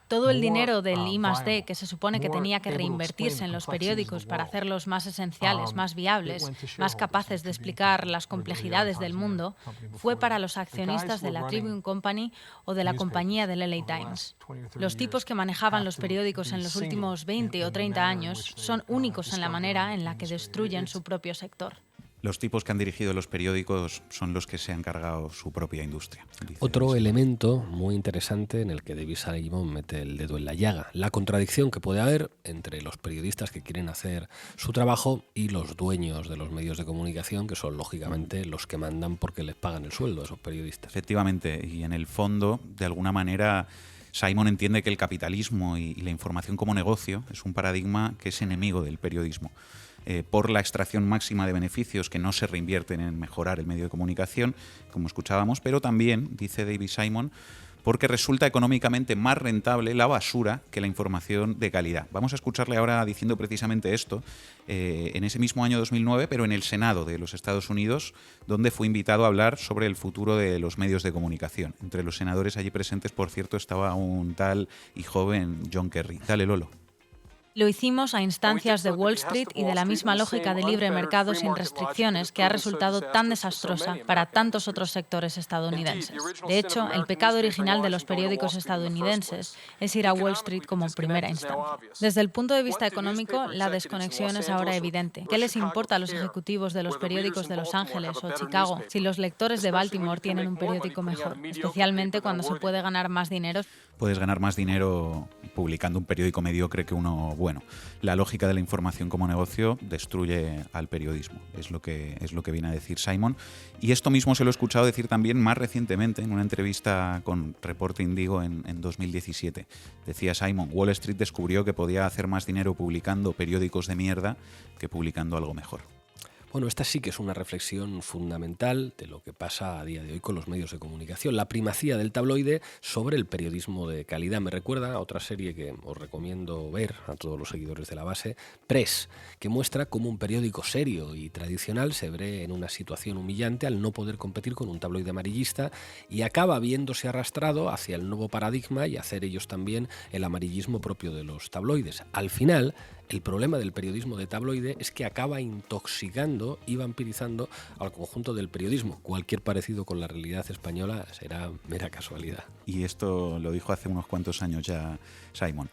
Todo el dinero del I+D, que se supone que tenía que reinvertirse en los periódicos para hacerlos más esenciales, más viables, más capaces de explicar las complejidades del mundo, fue para los accionistas de la Tribune Company o de la compañía del LA Times. Los tipos que manejaban los periódicos en los últimos 20 o 30 años son únicos en la manera en la que destruyen su propio sector. Los tipos que han dirigido los periódicos son los que se han cargado su propia industria. Otro elemento muy interesante en el que David Simon mete el dedo en la llaga, la contradicción que puede haber entre los periodistas que quieren hacer su trabajo y los dueños de los medios de comunicación, que son lógicamente los que mandan porque les pagan el sueldo a esos periodistas. Efectivamente, y en el fondo, de alguna manera, Simon entiende que el capitalismo y la información como negocio es un paradigma que es enemigo del periodismo. Por la extracción máxima de beneficios que no se reinvierten en mejorar el medio de comunicación, como escuchábamos, pero también, dice David Simon, porque resulta económicamente más rentable la basura que la información de calidad. Vamos a escucharle ahora diciendo precisamente esto, en ese mismo año 2009, pero en el Senado de los Estados Unidos, donde fue invitado a hablar sobre el futuro de los medios de comunicación. Entre los senadores allí presentes, por cierto, estaba un tal y joven John Kerry. Dale, Lolo. Lo hicimos a instancias de Wall Street y de la misma lógica de libre mercado sin restricciones que ha resultado tan desastrosa para tantos otros sectores estadounidenses. De hecho, el pecado original de los periódicos estadounidenses es ir a Wall Street como primera instancia. Desde el punto de vista económico, la desconexión es ahora evidente. ¿Qué les importa a los ejecutivos de los periódicos de Los Ángeles o Chicago si los lectores de Baltimore tienen un periódico mejor? Especialmente cuando se puede ganar más dinero. Puedes ganar más dinero publicando un periódico mediocre que uno bueno. La lógica de la información como negocio destruye al periodismo, es lo que viene a decir Simon. Y esto mismo se lo he escuchado decir también más recientemente en una entrevista con Reporte Indigo en 2017. Decía Simon, Wall Street descubrió que podía hacer más dinero publicando periódicos de mierda que publicando algo mejor. Bueno, esta sí que es una reflexión fundamental de lo que pasa a día de hoy con los medios de comunicación. La primacía del tabloide sobre el periodismo de calidad. Me recuerda a otra serie que os recomiendo ver a todos los seguidores de La Base, Press, que muestra cómo un periódico serio y tradicional se ve en una situación humillante al no poder competir con un tabloide amarillista y acaba viéndose arrastrado hacia el nuevo paradigma y hacer ellos también el amarillismo propio de los tabloides. Al final, el problema del periodismo de tabloide es que acaba intoxicando y vampirizando al conjunto del periodismo. Cualquier parecido con la realidad española será mera casualidad. Y esto lo dijo hace unos cuantos años ya Simon.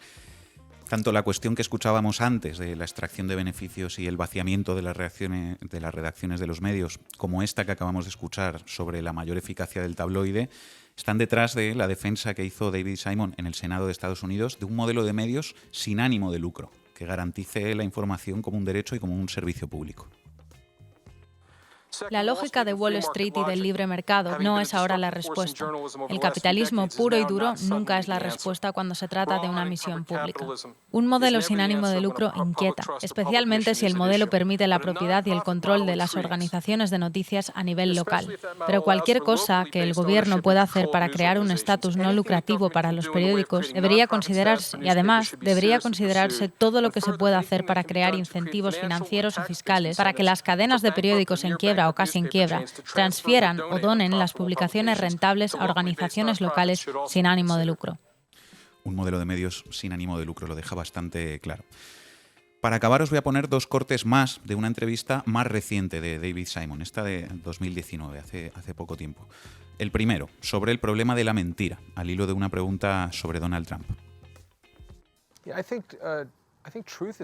Tanto la cuestión que escuchábamos antes de la extracción de beneficios y el vaciamiento de las redacciones de los medios, como esta que acabamos de escuchar sobre la mayor eficacia del tabloide, están detrás de la defensa que hizo David Simon en el Senado de Estados Unidos de un modelo de medios sin ánimo de lucro, que garantice la información como un derecho y como un servicio público. La lógica de Wall Street y del libre mercado no es ahora la respuesta. El capitalismo puro y duro nunca es la respuesta cuando se trata de una misión pública. Un modelo sin ánimo de lucro inquieta, especialmente si el modelo permite la propiedad y el control de las organizaciones de noticias a nivel local. Pero cualquier cosa que el gobierno pueda hacer para crear un estatus no lucrativo para los periódicos debería considerarse, y además debería considerarse todo lo que se pueda hacer para crear incentivos financieros o fiscales para que las cadenas de periódicos en quiebra o casi en quiebra transfieran o donen las publicaciones rentables a organizaciones locales sin ánimo de lucro. Un modelo de medios sin ánimo de lucro, lo deja bastante claro. Para acabar os voy a poner dos cortes más de una entrevista más reciente de David Simon, esta de 2019, hace poco tiempo. El primero, sobre el problema de la mentira, al hilo de una pregunta sobre Donald Trump.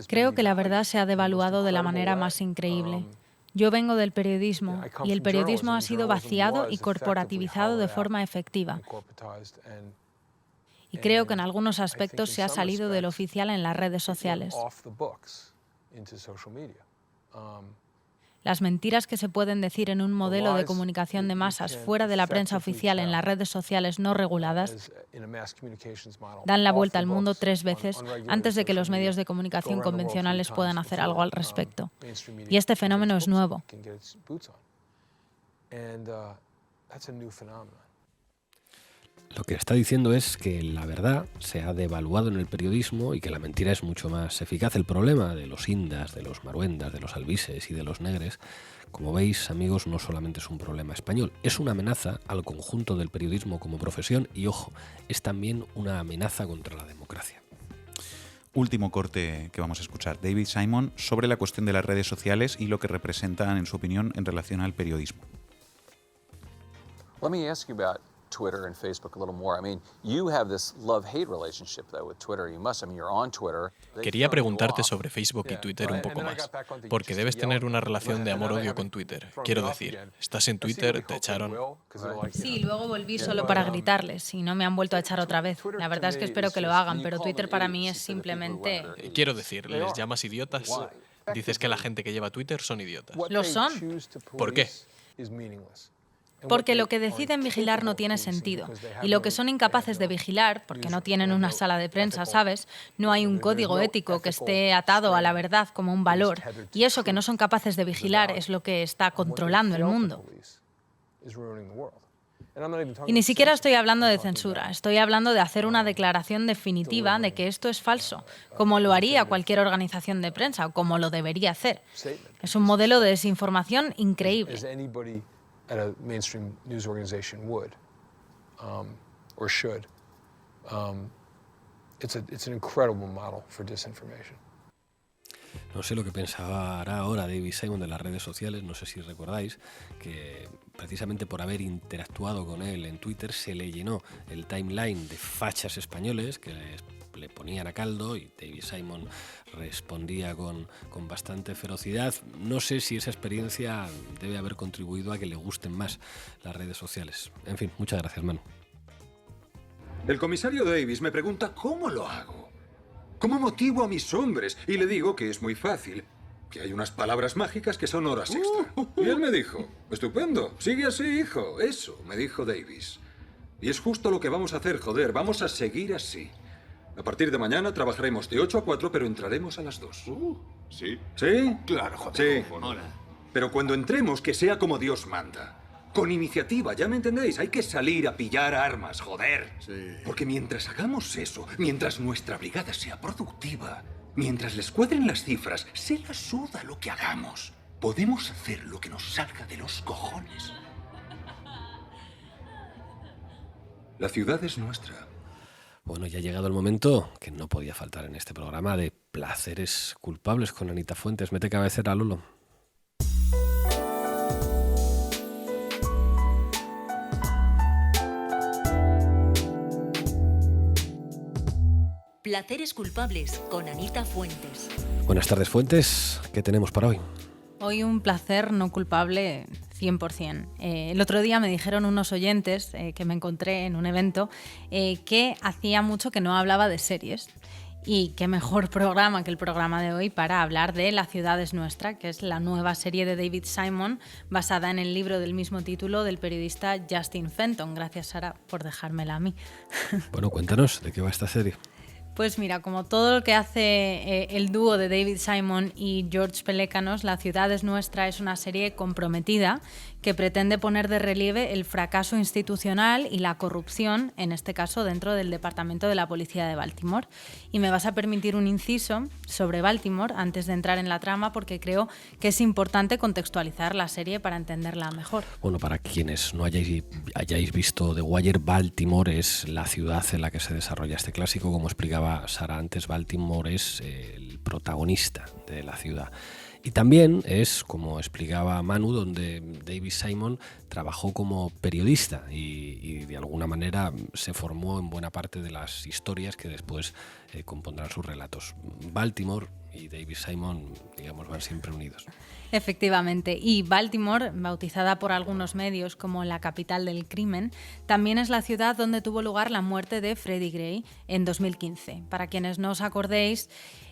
Creo que la verdad se ha devaluado de la manera más increíble. Yo vengo del periodismo y el periodismo ha sido vaciado y corporativizado de forma efectiva. Y creo que en algunos aspectos se ha salido del oficial en las redes sociales. Las mentiras que se pueden decir en un modelo de comunicación de masas fuera de la prensa oficial en las redes sociales no reguladas dan la vuelta al mundo 3 veces antes de que los medios de comunicación convencionales puedan hacer algo al respecto. Y este fenómeno es nuevo. Lo que está diciendo es que la verdad se ha devaluado en el periodismo y que la mentira es mucho más eficaz. El problema de los indas, de los maruendas, de los albises y de los negres, como veis, amigos, no solamente es un problema español, es una amenaza al conjunto del periodismo como profesión y, ojo, es también una amenaza contra la democracia. Último corte que vamos a escuchar, David Simon, sobre la cuestión de las redes sociales y lo que representan, en su opinión, en relación al periodismo. Let me ask you about Twitter and Facebook a little more. I mean, you have this love-hate relationship though with Twitter. You must. I mean, you're on Twitter. Quería preguntarte sobre Facebook y Twitter un poco más, porque debes tener una relación de amor-odio con Twitter. Quiero decir, estás en Twitter, te echaron. Sí, luego volví solo para gritarles y no me han vuelto a echar otra vez. La verdad es que espero que lo hagan, pero Twitter para mí es simplemente... Quiero decir, ¿les llamas idiotas? Dices que la gente que lleva Twitter son idiotas. ¿Lo son? ¿Por qué? Porque lo que deciden vigilar no tiene sentido. Y lo que son incapaces de vigilar, porque no tienen una sala de prensa, ¿sabes? No hay un código ético que esté atado a la verdad como un valor. Y eso que no son capaces de vigilar es lo que está controlando el mundo. Y ni siquiera estoy hablando de censura, estoy hablando de hacer una declaración definitiva de que esto es falso, como lo haría cualquier organización de prensa o como lo debería hacer. Es un modelo de desinformación increíble. No sé lo que pensará ahora David Simon de las redes sociales, no sé si recordáis que precisamente por haber interactuado con él en Twitter se le llenó el timeline de fachas españoles que le ponían a caldo y David Simon respondía con bastante ferocidad. No sé si esa experiencia debe haber contribuido a que le gusten más las redes sociales. En fin, muchas gracias, Manu. El comisario Davis me pregunta cómo lo hago. ¿Cómo motivo a mis hombres? Y le digo que es muy fácil, que hay unas palabras mágicas que son horas extra. Y él me dijo, estupendo, sigue así, hijo. Eso, me dijo Davis. Y es justo lo que vamos a hacer, joder, vamos a seguir así. A partir de mañana trabajaremos de 8 a 4, pero entraremos a las 2. ¿Sí? ¿Sí? Claro, joder. Sí. Pero cuando entremos, que sea como Dios manda. Con iniciativa, ¿ya me entendéis? Hay que salir a pillar armas, joder. Sí. Porque mientras hagamos eso, mientras nuestra brigada sea productiva, mientras les cuadren las cifras, se la suda lo que hagamos. Podemos hacer lo que nos salga de los cojones. La ciudad es nuestra. Bueno, ya ha llegado el momento que no podía faltar en este programa de Placeres Culpables con Anita Fuentes. Mete cabecera, Lolo. Placeres culpables con Anita Fuentes. Buenas tardes, Fuentes. ¿Qué tenemos para hoy? Hoy un placer no culpable 100%. El otro día me dijeron unos oyentes que me encontré en un evento que hacía mucho que no hablaba de series. Y qué mejor programa que el programa de hoy para hablar de La ciudad es nuestra, que es la nueva serie de David Simon basada en el libro del mismo título del periodista Justin Fenton. Gracias, Sara, por dejármela a mí. Bueno, cuéntanos, ¿de qué va esta serie? Pues mira, como todo lo que hace el dúo de David Simon y George Pelecanos, La ciudad es nuestra es una serie comprometida que pretende poner de relieve el fracaso institucional y la corrupción, en este caso dentro del Departamento de la Policía de Baltimore. Y me vas a permitir un inciso sobre Baltimore antes de entrar en la trama, porque creo que es importante contextualizar la serie para entenderla mejor. Bueno, para quienes no hayáis visto The Wire, Baltimore es la ciudad en la que se desarrolla este clásico. Como explicaba Sara antes, Baltimore es el protagonista de la ciudad. Y también es, como explicaba Manu, donde David Simon trabajó como periodista y de alguna manera se formó en buena parte de las historias que después compondrán sus relatos. Baltimore y David Simon, digamos, van siempre unidos. Efectivamente, y Baltimore, bautizada por algunos medios como la capital del crimen, también es la ciudad donde tuvo lugar la muerte de Freddie Gray en 2015. Para quienes no os acordéis,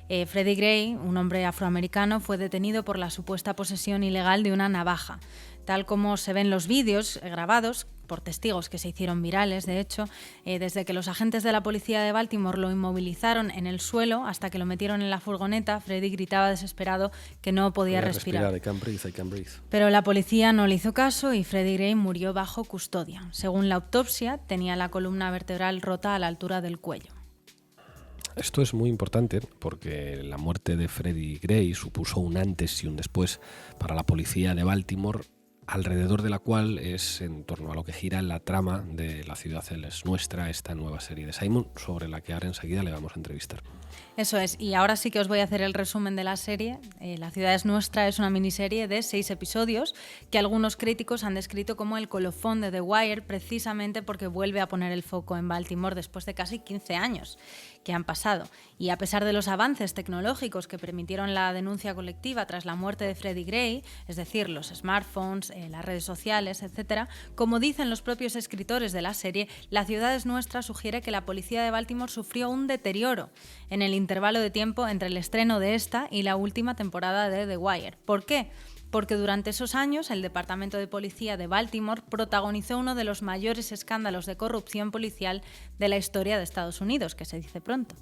Freddie Gray, un hombre afroamericano, fue detenido por la supuesta posesión ilegal de una navaja. Tal como se ven los vídeos grabados por testigos que se hicieron virales, de hecho, desde que los agentes de la policía de Baltimore lo inmovilizaron en el suelo hasta que lo metieron en la furgoneta, Freddie gritaba desesperado que no podía respirar. I can't breathe. Pero la policía no le hizo caso y Freddie Gray murió bajo custodia. Según la autopsia, tenía la columna vertebral rota a la altura del cuello. Esto es muy importante porque la muerte de Freddie Gray supuso un antes y un después para la policía de Baltimore, alrededor de la cual es en torno a lo que gira la trama de La ciudad es nuestra, esta nueva serie de Simon, sobre la que ahora enseguida le vamos a entrevistar. Eso es, y ahora sí que os voy a hacer el resumen de la serie. La ciudad es nuestra es una miniserie de 6 episodios que algunos críticos han descrito como el colofón de The Wire, precisamente porque vuelve a poner el foco en Baltimore después de casi 15 años que han pasado. Y a pesar de los avances tecnológicos que permitieron la denuncia colectiva tras la muerte de Freddie Gray, es decir, los smartphones, las redes sociales, etc., como dicen los propios escritores de la serie, La ciudad es nuestra sugiere que la policía de Baltimore sufrió un deterioro en el intervalo de tiempo entre el estreno de esta y la última temporada de The Wire. ¿Por qué? porque durante esos años el Departamento de Policía de Baltimore protagonizó uno de los mayores escándalos de corrupción policial de la historia de Estados Unidos, que se dice pronto.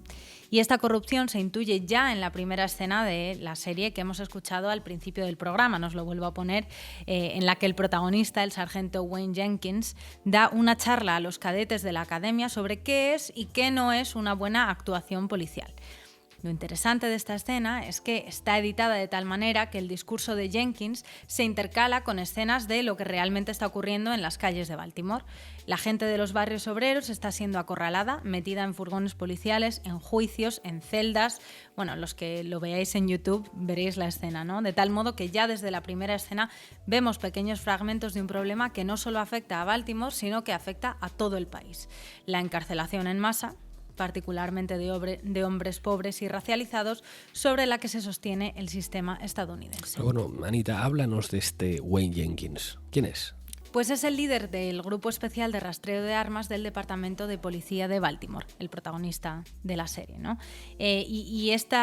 Y esta corrupción se intuye ya en la primera escena de la serie que hemos escuchado al principio del programa, nos lo vuelvo a poner, en la que el protagonista, el sargento Wayne Jenkins, da una charla a los cadetes de la academia sobre qué es y qué no es una buena actuación policial. Lo interesante de esta escena es que está editada de tal manera que el discurso de Jenkins se intercala con escenas de lo que realmente está ocurriendo en las calles de Baltimore. La gente de los barrios obreros está siendo acorralada, metida en furgones policiales, en juicios, en celdas. Bueno, los que lo veáis en YouTube veréis la escena, ¿no? De tal modo que ya desde la primera escena vemos pequeños fragmentos de un problema que no solo afecta a Baltimore, sino que afecta a todo el país. La encarcelación en masa, particularmente de hombres pobres y racializados, sobre la que se sostiene el sistema estadounidense. Bueno, Anita, háblanos de este Wayne Jenkins. ¿Quién es? Pues es el líder del Grupo Especial de Rastreo de Armas del Departamento de Policía de Baltimore, el protagonista de la serie, ¿no? Este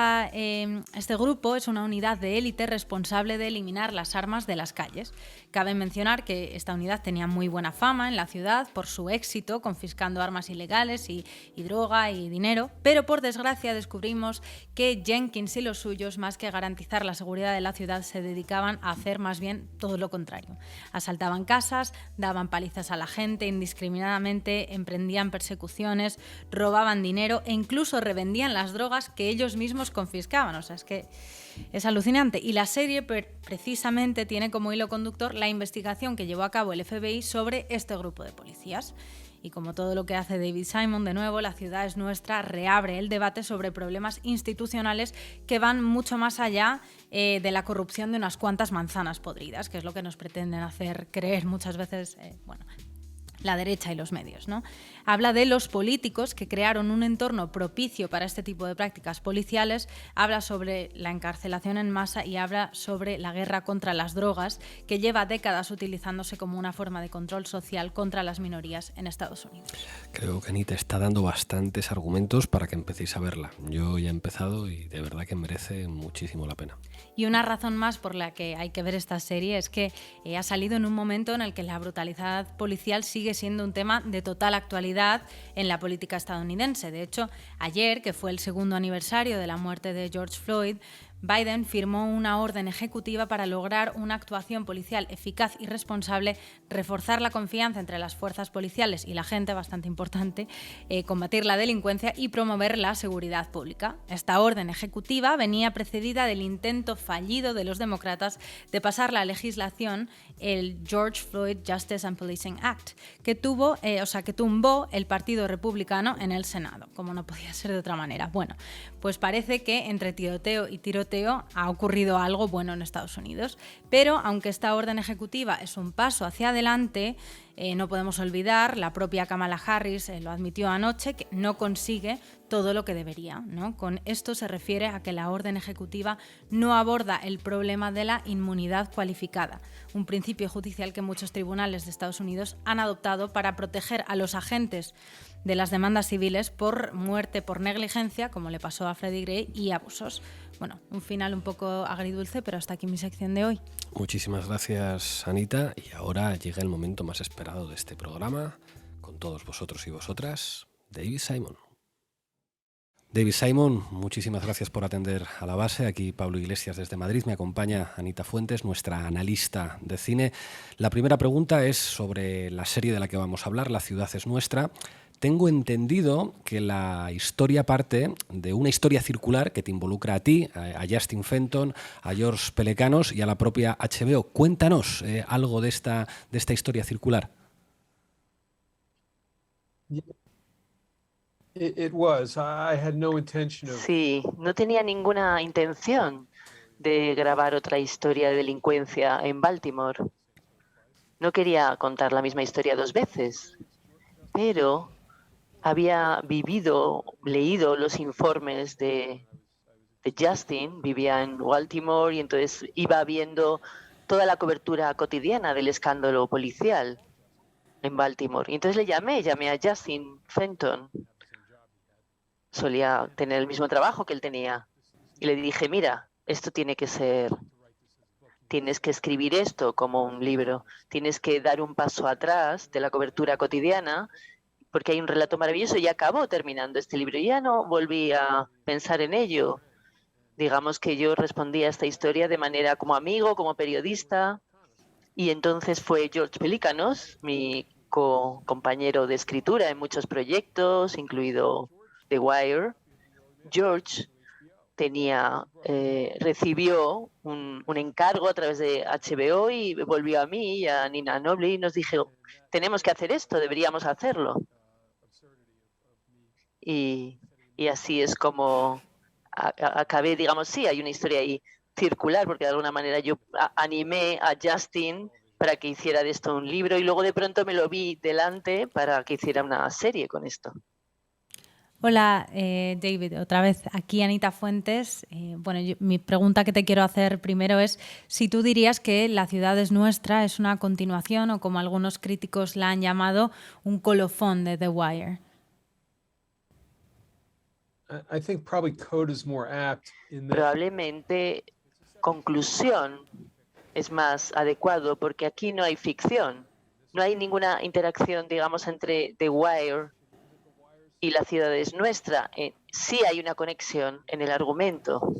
grupo es una unidad de élite responsable de eliminar las armas de las calles. Cabe mencionar que esta unidad tenía muy buena fama en la ciudad por su éxito confiscando armas ilegales y droga y dinero, pero por desgracia descubrimos que Jenkins y los suyos, más que garantizar la seguridad de la ciudad, se dedicaban a hacer más bien todo lo contrario. Asaltaban casas, daban palizas a la gente indiscriminadamente, emprendían persecuciones, robaban dinero e incluso revendían las drogas que ellos mismos confiscaban. O sea, es que es alucinante. Y la serie precisamente tiene como hilo conductor la investigación que llevó a cabo el FBI sobre este grupo de policías. Y como todo lo que hace David Simon, de nuevo, La ciudad es nuestra reabre el debate sobre problemas institucionales que van mucho más allá de la corrupción de unas cuantas manzanas podridas, que es lo que nos pretenden hacer creer muchas veces, la derecha y los medios, ¿no? Habla de los políticos que crearon un entorno propicio para este tipo de prácticas policiales, habla sobre la encarcelación en masa y habla sobre la guerra contra las drogas, que lleva décadas utilizándose como una forma de control social contra las minorías en Estados Unidos. Creo que Anita está dando bastantes argumentos para que empecéis a verla. Yo ya he empezado y de verdad que merece muchísimo la pena. Y una razón más por la que hay que ver esta serie es que ha salido en un momento en el que la brutalidad policial sigue siendo un tema de total actualidad en la política estadounidense. De hecho, ayer, que fue el segundo aniversario de la muerte de George Floyd, Biden firmó una orden ejecutiva para lograr una actuación policial eficaz y responsable, reforzar la confianza entre las fuerzas policiales y la gente, bastante importante, combatir la delincuencia y promover la seguridad pública. Esta orden ejecutiva venía precedida del intento fallido de los demócratas de pasar la legislación, el George Floyd Justice and Policing Act, que tumbó el Partido Republicano en el Senado, como no podía ser de otra manera. Bueno, pues parece que entre tiroteo y tiroteo ha ocurrido algo bueno en Estados Unidos, pero aunque esta orden ejecutiva es un paso hacia adelante, no podemos olvidar, la propia Kamala Harris lo admitió anoche, que no consigue todo lo que debería, ¿no? Con esto se refiere a que la orden ejecutiva no aborda el problema de la inmunidad cualificada, un principio judicial que muchos tribunales de Estados Unidos han adoptado para proteger a los agentes de las demandas civiles por muerte por negligencia, como le pasó a Freddie Gray, y abusos. Bueno, un final un poco agridulce, pero hasta aquí mi sección de hoy. Muchísimas gracias, Anita. Y ahora llega el momento más esperado de este programa, con todos vosotros y vosotras, David Simon. David Simon, muchísimas gracias por atender a la base. Aquí Pablo Iglesias desde Madrid, me acompaña Anita Fuentes, nuestra analista de cine. La primera pregunta es sobre la serie de la que vamos a hablar, La ciudad es nuestra. Tengo entendido que la historia parte de una historia circular que te involucra a ti, a Justin Fenton, a George Pelecanos y a la propia HBO. Cuéntanos algo de esta historia circular. Sí, no tenía ninguna intención de grabar otra historia de delincuencia en Baltimore. No quería contar la misma historia dos veces, pero había leído los informes de Justin, vivía en Baltimore y entonces iba viendo toda la cobertura cotidiana del escándalo policial en Baltimore. Y entonces le llamé a Justin Fenton. Solía tener el mismo trabajo que él tenía. Y le dije, mira, esto tiene que ser tienes que escribir esto como un libro, tienes que dar un paso atrás de la cobertura cotidiana, porque hay un relato maravilloso, y acabó terminando este libro. Y ya no volví a pensar en ello. Digamos que yo respondí a esta historia de manera como amigo, como periodista, y entonces fue George Pelicanos, mi compañero de escritura en muchos proyectos, incluido The Wire. George recibió un encargo a través de HBO y volvió a mí y a Nina Noble y nos dijo, tenemos que hacer esto, deberíamos hacerlo. Y así es como acabé, digamos, sí, hay una historia ahí circular, porque de alguna manera yo animé a Justin para que hiciera de esto un libro y luego de pronto me lo vi delante para que hiciera una serie con esto. Hola, David, otra vez aquí Anita Fuentes. Mi pregunta que te quiero hacer primero es si tú dirías que La ciudad es nuestra es una continuación o, como algunos críticos la han llamado, un colofón de The Wire. Probablemente conclusión es más adecuado porque aquí no hay ficción, no hay ninguna interacción, digamos, entre The Wire y La ciudad es nuestra. Sí hay una conexión en el argumento,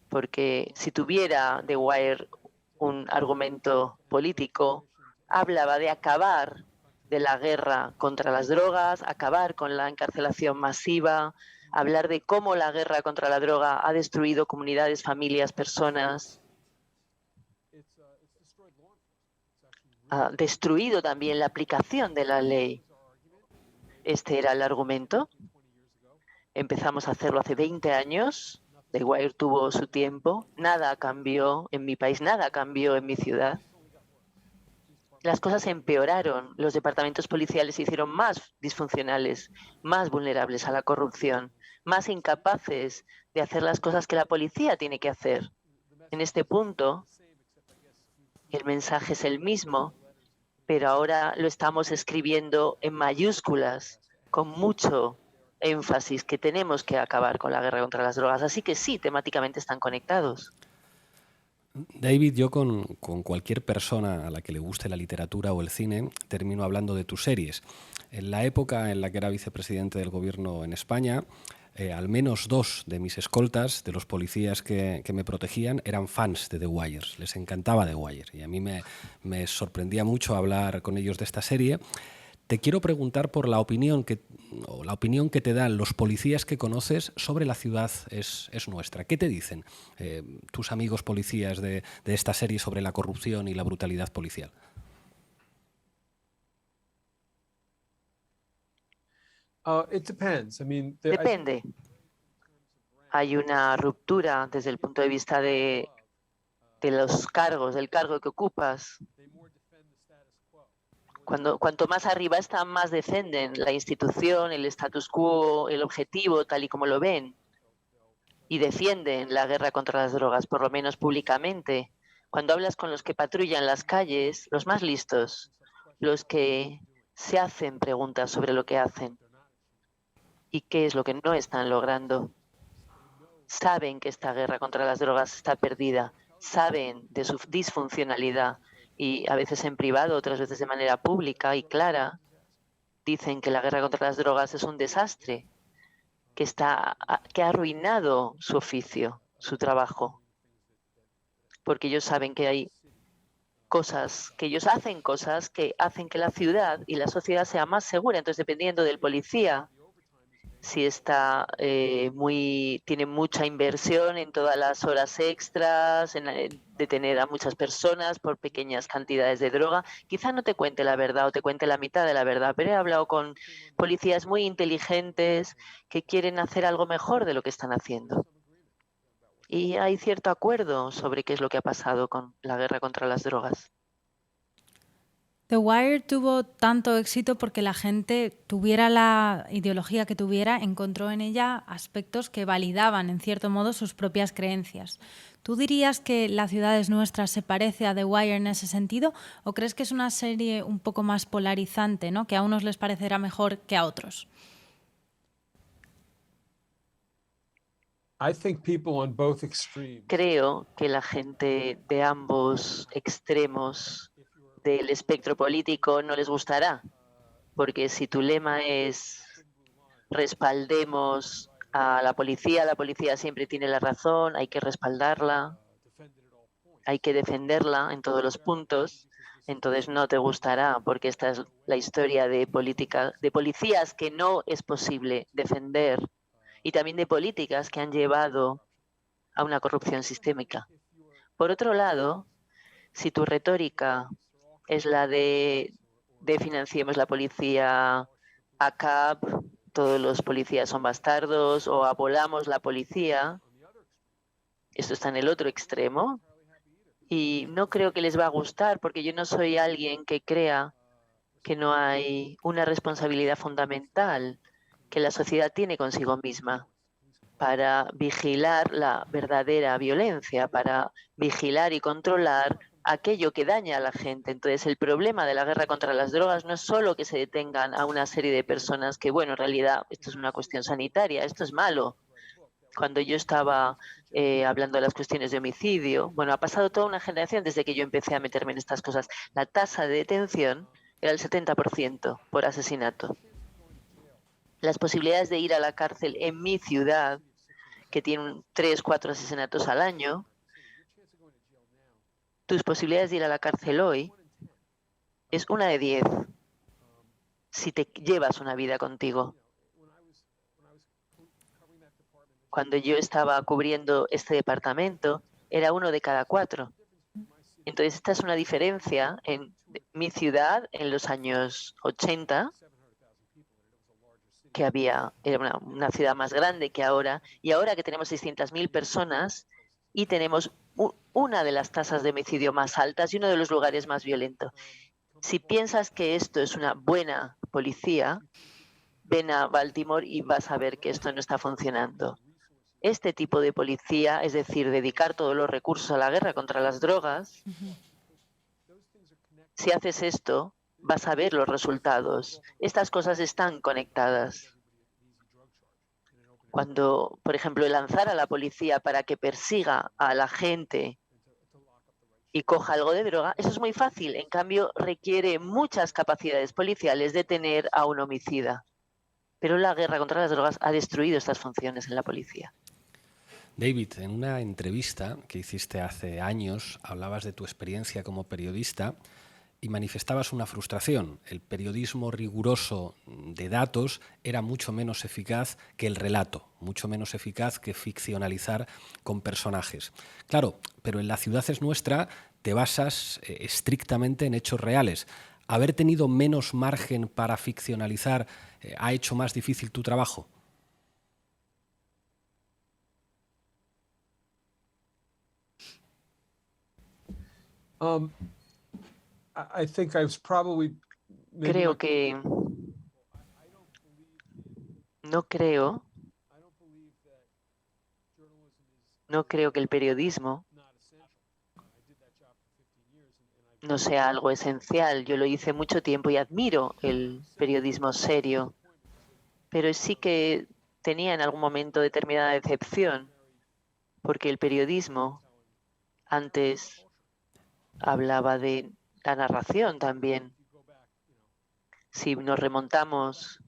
porque si tuviera The Wire un argumento político, hablaba de acabar de la guerra contra las drogas, acabar con la encarcelación masiva, hablar de cómo la guerra contra la droga ha destruido comunidades, familias, personas, ha destruido también la aplicación de la ley. Este era el argumento. Empezamos a hacerlo hace 20 años. The Wire tuvo su tiempo. Nada cambió en mi país, nada cambió en mi ciudad. Las cosas empeoraron. Los departamentos policiales se hicieron más disfuncionales, más vulnerables a la corrupción, más incapaces de hacer las cosas que la policía tiene que hacer. En este punto, el mensaje es el mismo, pero ahora lo estamos escribiendo en mayúsculas, con mucho énfasis, que tenemos que acabar con la guerra contra las drogas. Así que sí, temáticamente están conectados. David, yo con cualquier persona a la que le guste la literatura o el cine termino hablando de tus series. En la época en la que era vicepresidente del gobierno en España, al menos 2 de mis escoltas, de los policías que me protegían, eran fans de The Wire. Les encantaba The Wire y a mí me sorprendía mucho hablar con ellos de esta serie. Te quiero preguntar por la opinión que te dan los policías que conoces sobre La ciudad es nuestra. ¿Qué te dicen tus amigos policías de esta serie sobre la corrupción y la brutalidad policial? Depende. Hay una ruptura desde el punto de vista de los cargos, del cargo que ocupas. Cuanto más arriba están, más defienden la institución, el status quo, el objetivo, tal y como lo ven. Y defienden la guerra contra las drogas, por lo menos públicamente. Cuando hablas con los que patrullan las calles, los más listos, los que se hacen preguntas sobre lo que hacen y qué es lo que no están logrando, saben que esta guerra contra las drogas está perdida, saben de su disfuncionalidad. Y a veces en privado, otras veces de manera pública y clara, dicen que la guerra contra las drogas es un desastre, que ha arruinado su oficio, su trabajo. Porque ellos saben que hay cosas, que ellos hacen cosas que hacen que la ciudad y la sociedad sea más segura. Entonces, dependiendo del policía, si tiene mucha inversión en todas las horas extras, en detener a muchas personas por pequeñas cantidades de droga, quizá no te cuente la verdad o te cuente la mitad de la verdad, pero he hablado con policías muy inteligentes que quieren hacer algo mejor de lo que están haciendo. Y hay cierto acuerdo sobre qué es lo que ha pasado con la guerra contra las drogas. The Wire tuvo tanto éxito porque la gente, tuviera la ideología que tuviera, encontró en ella aspectos que validaban, en cierto modo, sus propias creencias. ¿Tú dirías que La ciudad es nuestra se parece a The Wire en ese sentido? ¿O crees que es una serie un poco más polarizante, ¿no? Que a unos les parecerá mejor que a otros? Creo que la gente de ambos extremos del espectro político no les gustará, porque si tu lema es respaldemos a la policía siempre tiene la razón, hay que respaldarla, hay que defenderla en todos los puntos, entonces no te gustará, porque esta es la historia de policías que no es posible defender y también de políticas que han llevado a una corrupción sistémica. Por otro lado, si tu retórica es la de financiemos la policía ACAP, todos los policías son bastardos, o abolamos la policía, esto está en el otro extremo, y no creo que les va a gustar, porque yo no soy alguien que crea que no hay una responsabilidad fundamental que la sociedad tiene consigo misma para vigilar la verdadera violencia, para vigilar y controlar aquello que daña a la gente. Entonces, el problema de la guerra contra las drogas no es solo que se detengan a una serie de personas que, bueno, en realidad esto es una cuestión sanitaria, esto es malo. Cuando yo estaba hablando de las cuestiones de homicidio, bueno, ha pasado toda una generación desde que yo empecé a meterme en estas cosas. La tasa de detención era el 70% por asesinato. Las posibilidades de ir a la cárcel en mi ciudad, que tiene 3, 4 asesinatos al año, tus posibilidades de ir a la cárcel hoy es 1 de 10 si te llevas una vida contigo. Cuando yo estaba cubriendo este departamento, era 1 de cada 4. Entonces, esta es una diferencia en mi ciudad en los años 80, que era una ciudad más grande que ahora, y ahora que tenemos 600.000 personas y tenemos una de las tasas de homicidio más altas y uno de los lugares más violentos. Si piensas que esto es una buena policía, ven a Baltimore y vas a ver que esto no está funcionando. Este tipo de policía, es decir, dedicar todos los recursos a la guerra contra las drogas, si haces esto, vas a ver los resultados. Estas cosas están conectadas. Cuando, por ejemplo, lanzar a la policía para que persiga a la gente y coja algo de droga, eso es muy fácil. En cambio, requiere muchas capacidades policiales detener a un homicida. Pero la guerra contra las drogas ha destruido estas funciones en la policía. David, en una entrevista que hiciste hace años, hablabas de tu experiencia como periodista y manifestabas una frustración. El periodismo riguroso de datos era mucho menos eficaz que el relato, mucho menos eficaz que ficcionalizar con personajes. Claro, pero en La ciudad es nuestra te basas estrictamente en hechos reales. ¿Haber tenido menos margen para ficcionalizar ha hecho más difícil tu trabajo? Creo que no creo que el periodismo no sea algo esencial. Yo lo hice mucho tiempo y admiro el periodismo serio, pero sí que tenía en algún momento determinada decepción, porque el periodismo antes hablaba de la narración también. Si nos remontamos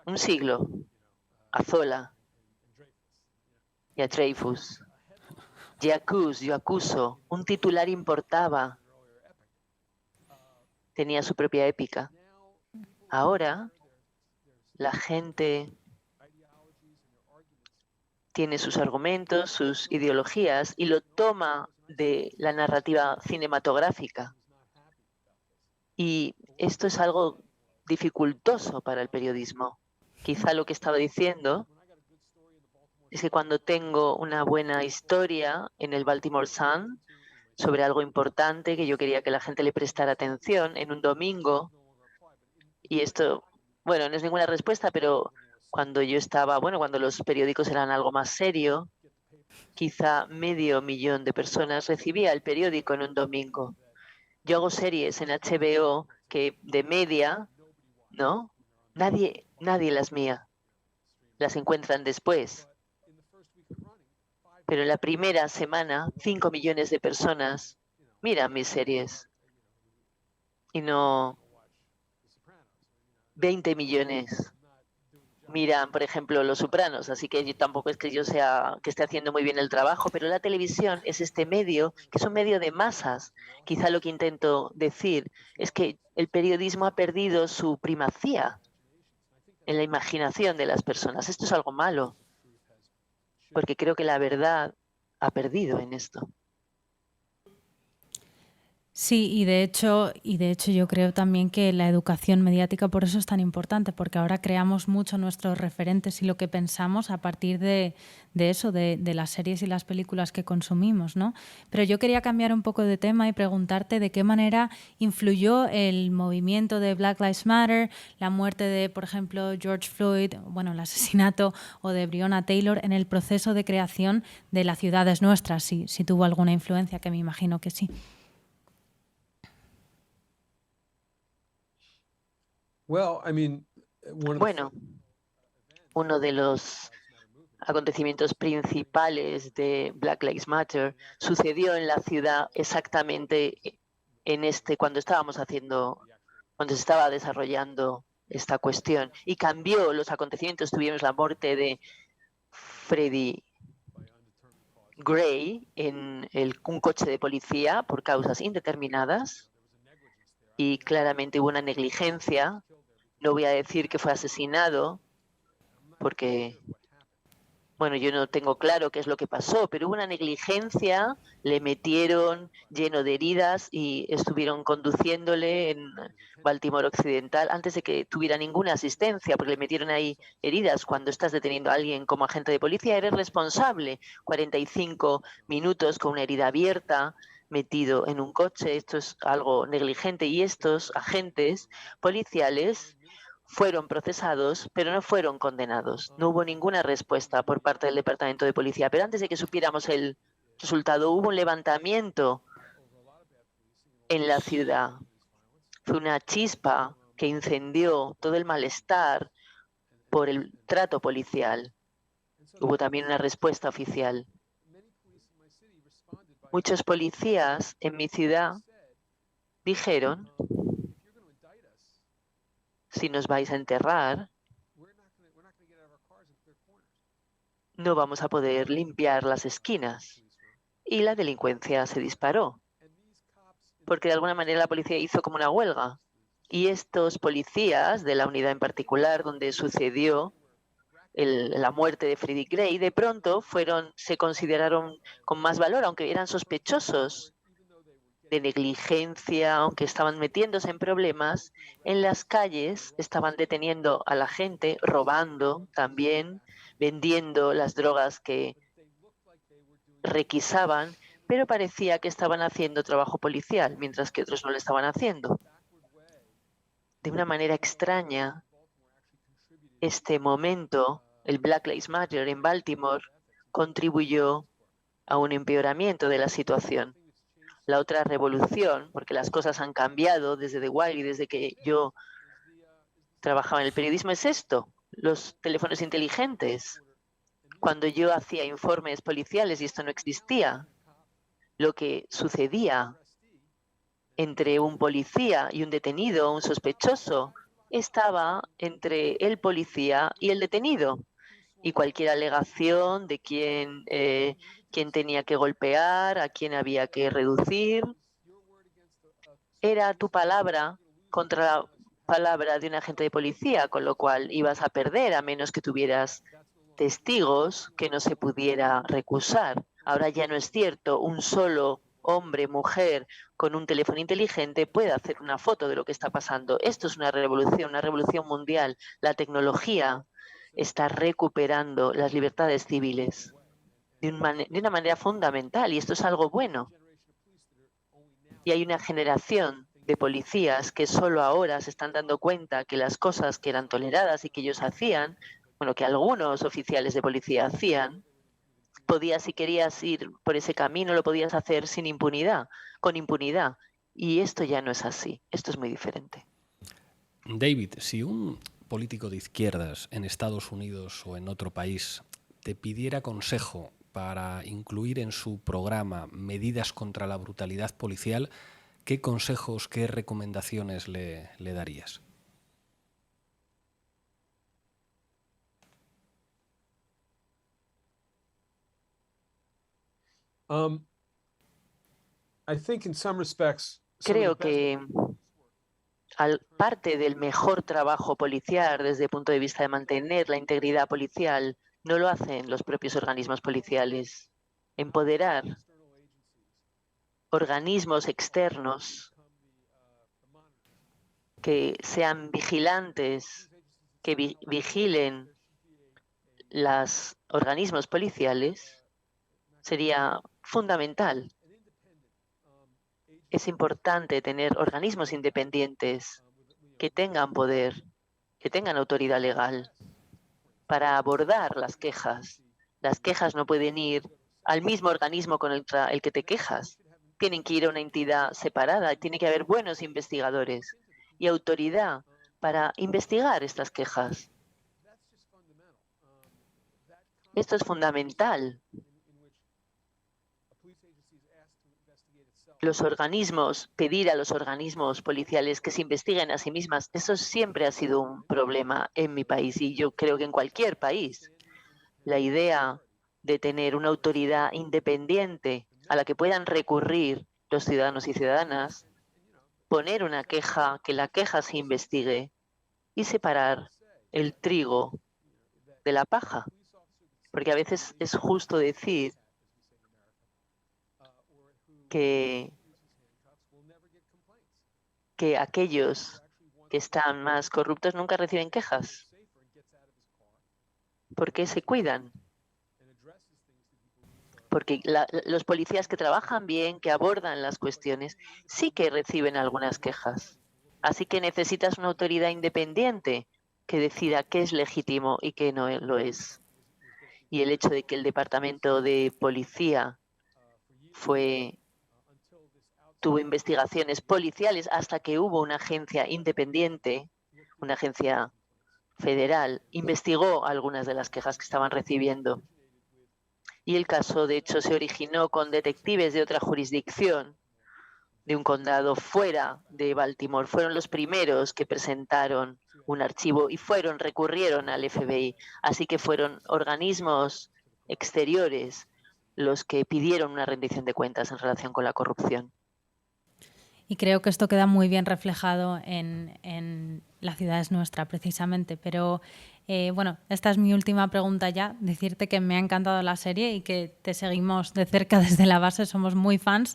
un siglo a Zola y a Dreyfus, yo acuso, un titular importaba, tenía su propia épica. Ahora la gente tiene sus argumentos, sus ideologías y lo toma de la narrativa cinematográfica. Y esto es algo dificultoso para el periodismo. Quizá lo que estaba diciendo es que cuando tengo una buena historia en el Baltimore Sun sobre algo importante que yo quería que la gente le prestara atención en un domingo, y esto, bueno, no es ninguna respuesta, pero cuando yo estaba, cuando los periódicos eran algo más serio, quizá 500.000 de personas recibía el periódico en un domingo. Yo hago series en HBO que de media, ¿no? Nadie las mía. Las encuentran después. Pero en la primera semana, 5 millones de personas miran mis series. Y no 20 millones miran, por ejemplo, Los Sopranos. Así que yo tampoco es que yo sea que esté haciendo muy bien el trabajo, pero la televisión es este medio, que es un medio de masas. Quizá lo que intento decir es que el periodismo ha perdido su primacía en la imaginación de las personas. Esto es algo malo, porque creo que la verdad ha perdido en esto. Sí, y de hecho yo creo también que la educación mediática por eso es tan importante, porque ahora creamos mucho nuestros referentes y lo que pensamos a partir de eso, de las series y las películas que consumimos, ¿no? Pero yo quería cambiar un poco de tema y preguntarte de qué manera influyó el movimiento de Black Lives Matter, la muerte de, por ejemplo, George Floyd, bueno, el asesinato, o de Breonna Taylor en el proceso de creación de Las ciudades nuestras, si tuvo alguna influencia, que me imagino que sí. Bueno, uno de los acontecimientos principales de Black Lives Matter sucedió en la ciudad exactamente cuando se estaba desarrollando esta cuestión y cambió los acontecimientos. Tuvimos la muerte de Freddie Gray en un coche de policía por causas indeterminadas y claramente hubo una negligencia. No voy a decir que fue asesinado porque, bueno, yo no tengo claro qué es lo que pasó, pero hubo una negligencia, le metieron lleno de heridas y estuvieron conduciéndole en Baltimore Occidental antes de que tuviera ninguna asistencia, porque le metieron ahí heridas. Cuando estás deteniendo a alguien como agente de policía, eres responsable. 45 minutos con una herida abierta, metido en un coche, esto es algo negligente y estos agentes policiales fueron procesados, pero no fueron condenados. No hubo ninguna respuesta por parte del Departamento de Policía. Pero antes de que supiéramos el resultado, hubo un levantamiento en la ciudad. Fue una chispa que incendió todo el malestar por el trato policial. Hubo también una respuesta oficial. Muchos policías en mi ciudad dijeron: si nos vais a enterrar, no vamos a poder limpiar las esquinas. Y la delincuencia se disparó, porque de alguna manera la policía hizo como una huelga. Y estos policías de la unidad en particular donde sucedió la muerte de Freddie Gray, de pronto se consideraron con más valor, aunque eran sospechosos de negligencia, aunque estaban metiéndose en problemas. En las calles estaban deteniendo a la gente, robando también, vendiendo las drogas que requisaban, pero parecía que estaban haciendo trabajo policial, mientras que otros no lo estaban haciendo. De una manera extraña, este momento, el Black Lives Matter en Baltimore, contribuyó a un empeoramiento de la situación. La otra revolución, porque las cosas han cambiado desde The Wire y desde que yo trabajaba en el periodismo, es esto: los teléfonos inteligentes. Cuando yo hacía informes policiales y esto no existía, lo que sucedía entre un policía y un detenido, un sospechoso, estaba entre el policía y el detenido. Y cualquier alegación de quién tenía que golpear, a quién había que reducir, era tu palabra contra la palabra de un agente de policía, con lo cual ibas a perder a menos que tuvieras testigos que no se pudiera recusar. Ahora ya no es cierto. Un solo hombre, mujer, con un teléfono inteligente puede hacer una foto de lo que está pasando. Esto es una revolución mundial. La tecnología está recuperando las libertades civiles de una manera fundamental, y esto es algo bueno. Y hay una generación de policías que solo ahora se están dando cuenta que las cosas que eran toleradas y que ellos hacían, bueno, que algunos oficiales de policía hacían, si querías ir por ese camino, lo podías hacer sin impunidad, con impunidad. Y esto ya no es así. Esto es muy diferente. David, si un político de izquierdas en Estados Unidos o en otro país te pidiera consejo para incluir en su programa medidas contra la brutalidad policial, ¿qué consejos, qué recomendaciones le darías? Creo que parte del mejor trabajo policial desde el punto de vista de mantener la integridad policial no lo hacen los propios organismos policiales. Empoderar organismos externos que sean vigilantes, que vigilen los organismos policiales sería fundamental. Es importante tener organismos independientes que tengan poder, que tengan autoridad legal para abordar las quejas. Las quejas no pueden ir al mismo organismo contra el que te quejas. Tienen que ir a una entidad separada. Tiene que haber buenos investigadores y autoridad para investigar estas quejas. Esto es fundamental. Pedir a los organismos policiales que se investiguen a sí mismas, eso siempre ha sido un problema en mi país y yo creo que en cualquier país. La idea de tener una autoridad independiente a la que puedan recurrir los ciudadanos y ciudadanas, poner una queja, que la queja se investigue y separar el trigo de la paja. Porque a veces es justo decir que aquellos que están más corruptos nunca reciben quejas, porque se cuidan. Porque los policías que trabajan bien, que abordan las cuestiones, sí que reciben algunas quejas. Así que necesitas una autoridad independiente que decida qué es legítimo y qué no lo es. Y el hecho de que el Departamento de Policía tuvo investigaciones policiales hasta que hubo una agencia independiente, una agencia federal, investigó algunas de las quejas que estaban recibiendo. Y el caso, de hecho, se originó con detectives de otra jurisdicción, de un condado fuera de Baltimore. Fueron los primeros que presentaron un archivo y recurrieron al FBI. Así que fueron organismos exteriores los que pidieron una rendición de cuentas en relación con la corrupción. Y creo que esto queda muy bien reflejado en La ciudad es nuestra, precisamente. Pero bueno, esta es mi última pregunta ya. Decirte que me ha encantado la serie y que te seguimos de cerca desde la base, somos muy fans.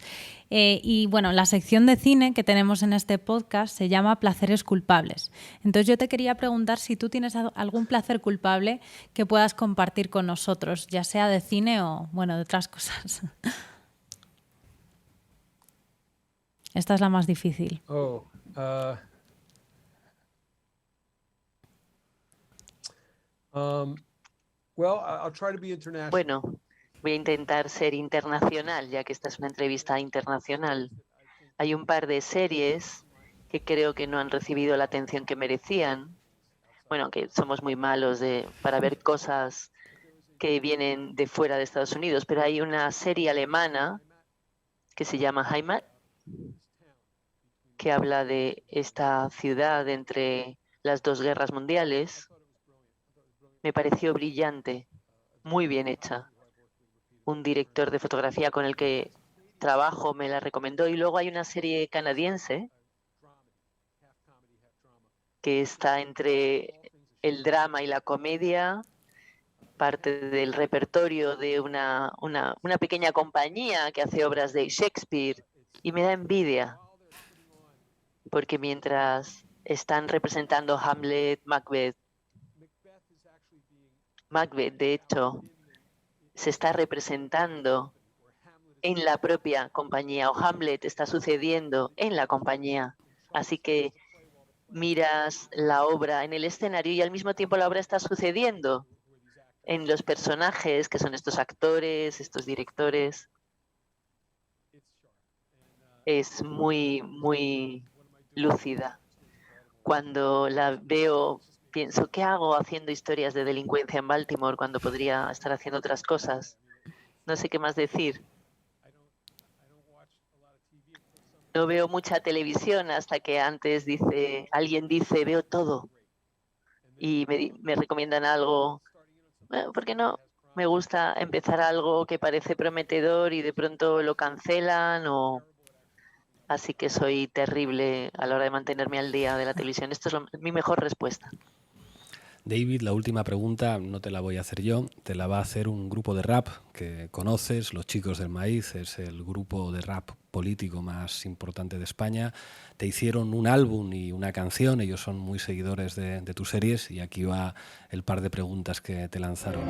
Y bueno, la sección de cine que tenemos en este podcast se llama Placeres culpables. Entonces yo te quería preguntar si tú tienes algún placer culpable que puedas compartir con nosotros, ya sea de cine o bueno, de otras cosas. Esta es la más difícil. Bueno, voy a intentar ser internacional, ya que esta es una entrevista internacional. Hay un par de series que creo que no han recibido la atención que merecían. Bueno, que somos muy malos para ver cosas que vienen de fuera de Estados Unidos, pero hay una serie alemana que se llama Heimat, que habla de esta ciudad entre las dos guerras mundiales. Me pareció brillante, muy bien hecha. Un director de fotografía con el que trabajo me la recomendó. Y luego hay una serie canadiense que está entre el drama y la comedia, parte del repertorio de una pequeña compañía que hace obras de Shakespeare. Y me da envidia, porque mientras están representando Hamlet, Macbeth, de hecho, se está representando en la propia compañía, o Hamlet está sucediendo en la compañía. Así que miras la obra en el escenario y al mismo tiempo la obra está sucediendo en los personajes, que son estos actores, estos directores. Es muy, muy lúcida. Cuando la veo, pienso, ¿qué hago haciendo historias de delincuencia en Baltimore cuando podría estar haciendo otras cosas? No sé qué más decir. No veo mucha televisión hasta que antes alguien dice, veo todo. Y me recomiendan algo. Bueno, ¿por qué no? Me gusta empezar algo que parece prometedor y de pronto lo cancelan Así que soy terrible a la hora de mantenerme al día de la televisión. Esto es mi mejor respuesta. David, la última pregunta no te la voy a hacer yo, te la va a hacer un grupo de rap que conoces, Los Chicos del Maíz, es el grupo de rap político más importante de España. Te hicieron un álbum y una canción, ellos son muy seguidores de tus series y aquí va el par de preguntas que te lanzaron.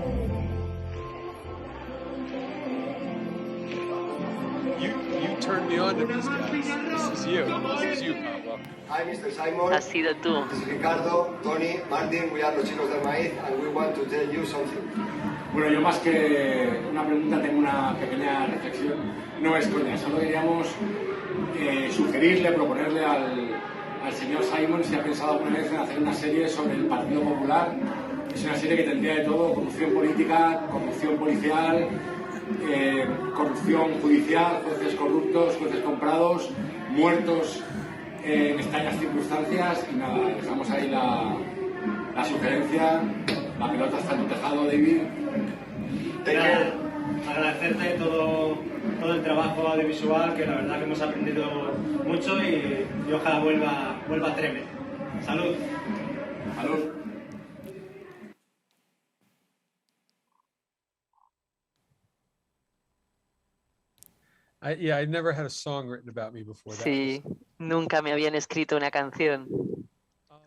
You turned me on to these guys. This is you, Pablo. Hi, Mr. Simon. Has sido tú. This is Ricardo, Tony, Martin. We are Los Chicos del Maíz, and we want to tell you something. Bueno, yo más que una pregunta tengo una pequeña reflexión. No es coña, solo queríamos sugerirle, proponerle al señor Simon si ha pensado alguna vez en hacer una serie sobre el Partido Popular. Es una serie que tendría de todo: corrupción política, corrupción policial, corrupción judicial, jueces corruptos, jueces comprados, muertos en extrañas circunstancias. Y nada, dejamos ahí la sugerencia. La pelota está en tu tejado, David. Agradecerte todo el trabajo audiovisual, que la verdad que hemos aprendido mucho y ojalá vuelva a Treme. Salud. Salud. I'd never had a song written about me before that. Sí, nunca me habían escrito una canción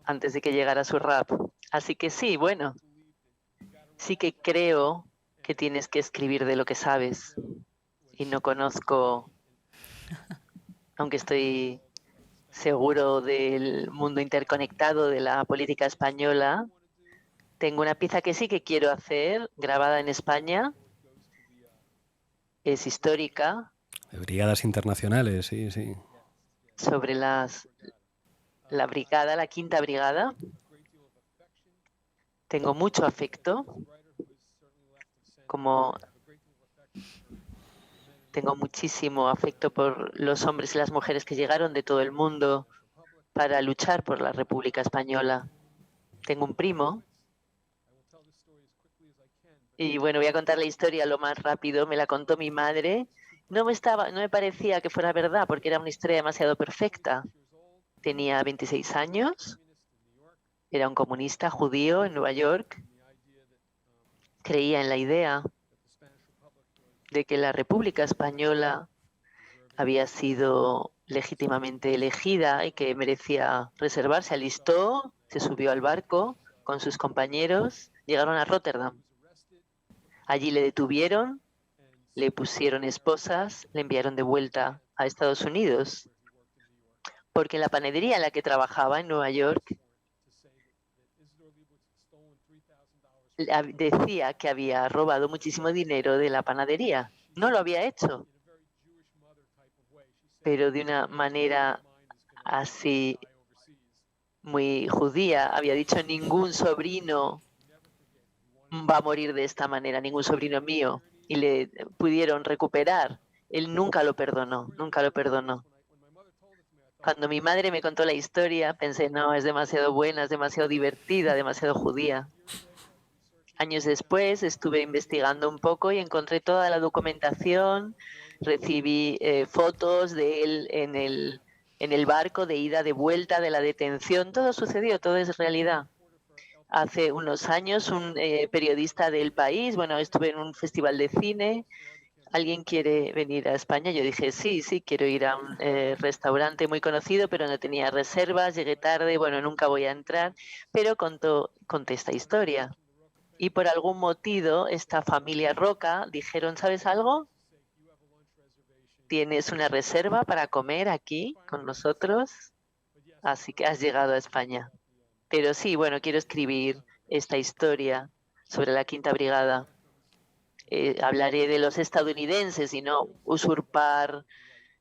antes de que llegara su rap. Así que sí, bueno, sí que creo que tienes que escribir de lo que sabes. Y no conozco, aunque estoy seguro del mundo interconectado de la política española, tengo una pieza que sí que quiero hacer, grabada en España. Es histórica. De brigadas internacionales, sí, sí. Sobre la brigada, la Quinta Brigada. Tengo mucho afecto. Tengo muchísimo afecto por los hombres y las mujeres que llegaron de todo el mundo para luchar por la República Española. Tengo un primo. Y bueno, voy a contar la historia lo más rápido. Me la contó mi madre. No me parecía que fuera verdad porque era una historia demasiado perfecta. Tenía 26 años. Era un comunista judío en Nueva York. Creía en la idea de que la República Española había sido legítimamente elegida y que merecía reservarse. Alistó, se subió al barco con sus compañeros, llegaron a Rotterdam. Allí le detuvieron, le pusieron esposas, le enviaron de vuelta a Estados Unidos, porque en la panadería en la que trabajaba en Nueva York decía que había robado muchísimo dinero de la panadería. No lo había hecho, pero de una manera así muy judía. Había dicho: ningún sobrino va a morir de esta manera, ningún sobrino mío. Y le pudieron recuperar. Él nunca lo perdonó, nunca lo perdonó. Cuando mi madre me contó la historia, pensé: no, es demasiado buena, es demasiado divertida, demasiado judía. Años después estuve investigando un poco y encontré toda la documentación, recibí fotos de él en el barco de ida, de vuelta, de la detención. Todo sucedió, todo es realidad. Hace unos años un periodista del País, bueno, estuve en un festival de cine, ¿alguien quiere venir a España? Yo dije: sí, quiero ir a un restaurante muy conocido, pero no tenía reservas, llegué tarde, bueno, nunca voy a entrar, pero conté esta historia. Y por algún motivo, esta familia Roca dijeron: ¿sabes algo? Tienes una reserva para comer aquí con nosotros, así que has llegado a España. Pero sí, bueno, quiero escribir esta historia sobre la Quinta Brigada. Hablaré de los estadounidenses y no usurpar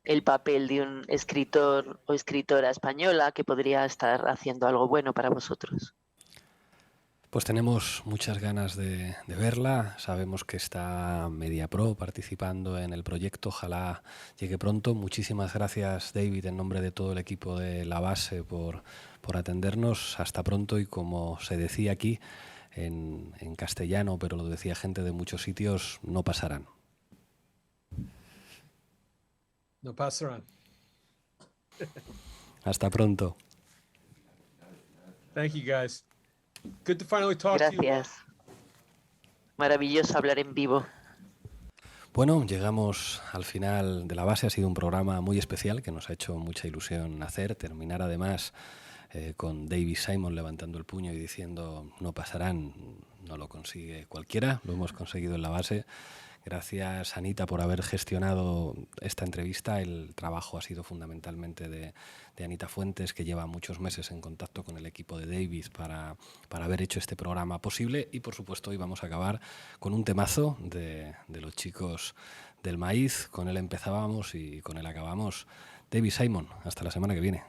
el papel de un escritor o escritora española que podría estar haciendo algo bueno para vosotros. Pues tenemos muchas ganas de verla. Sabemos que está MediaPro participando en el proyecto. Ojalá llegue pronto. Muchísimas gracias, David, en nombre de todo el equipo de La Base por atendernos. Hasta pronto y, como se decía aquí en castellano, pero lo decía gente de muchos sitios, no pasarán. No pasarán. Hasta pronto. Thank you, guys. Good to finally talk to you. Gracias. Maravilloso hablar en vivo. Bueno, llegamos al final de La Base. Ha sido un programa muy especial que nos ha hecho mucha ilusión hacer. Terminar además con David Simon levantando el puño y diciendo no pasarán, no lo consigue cualquiera. Lo hemos conseguido en La Base. Gracias, Anita, por haber gestionado esta entrevista. El trabajo ha sido fundamentalmente de Anita Fuentes, que lleva muchos meses en contacto con el equipo de David para haber hecho este programa posible. Y, por supuesto, hoy vamos a acabar con un temazo de los Chicos del Maíz. Con él empezábamos y con él acabamos. David Simon, hasta la semana que viene.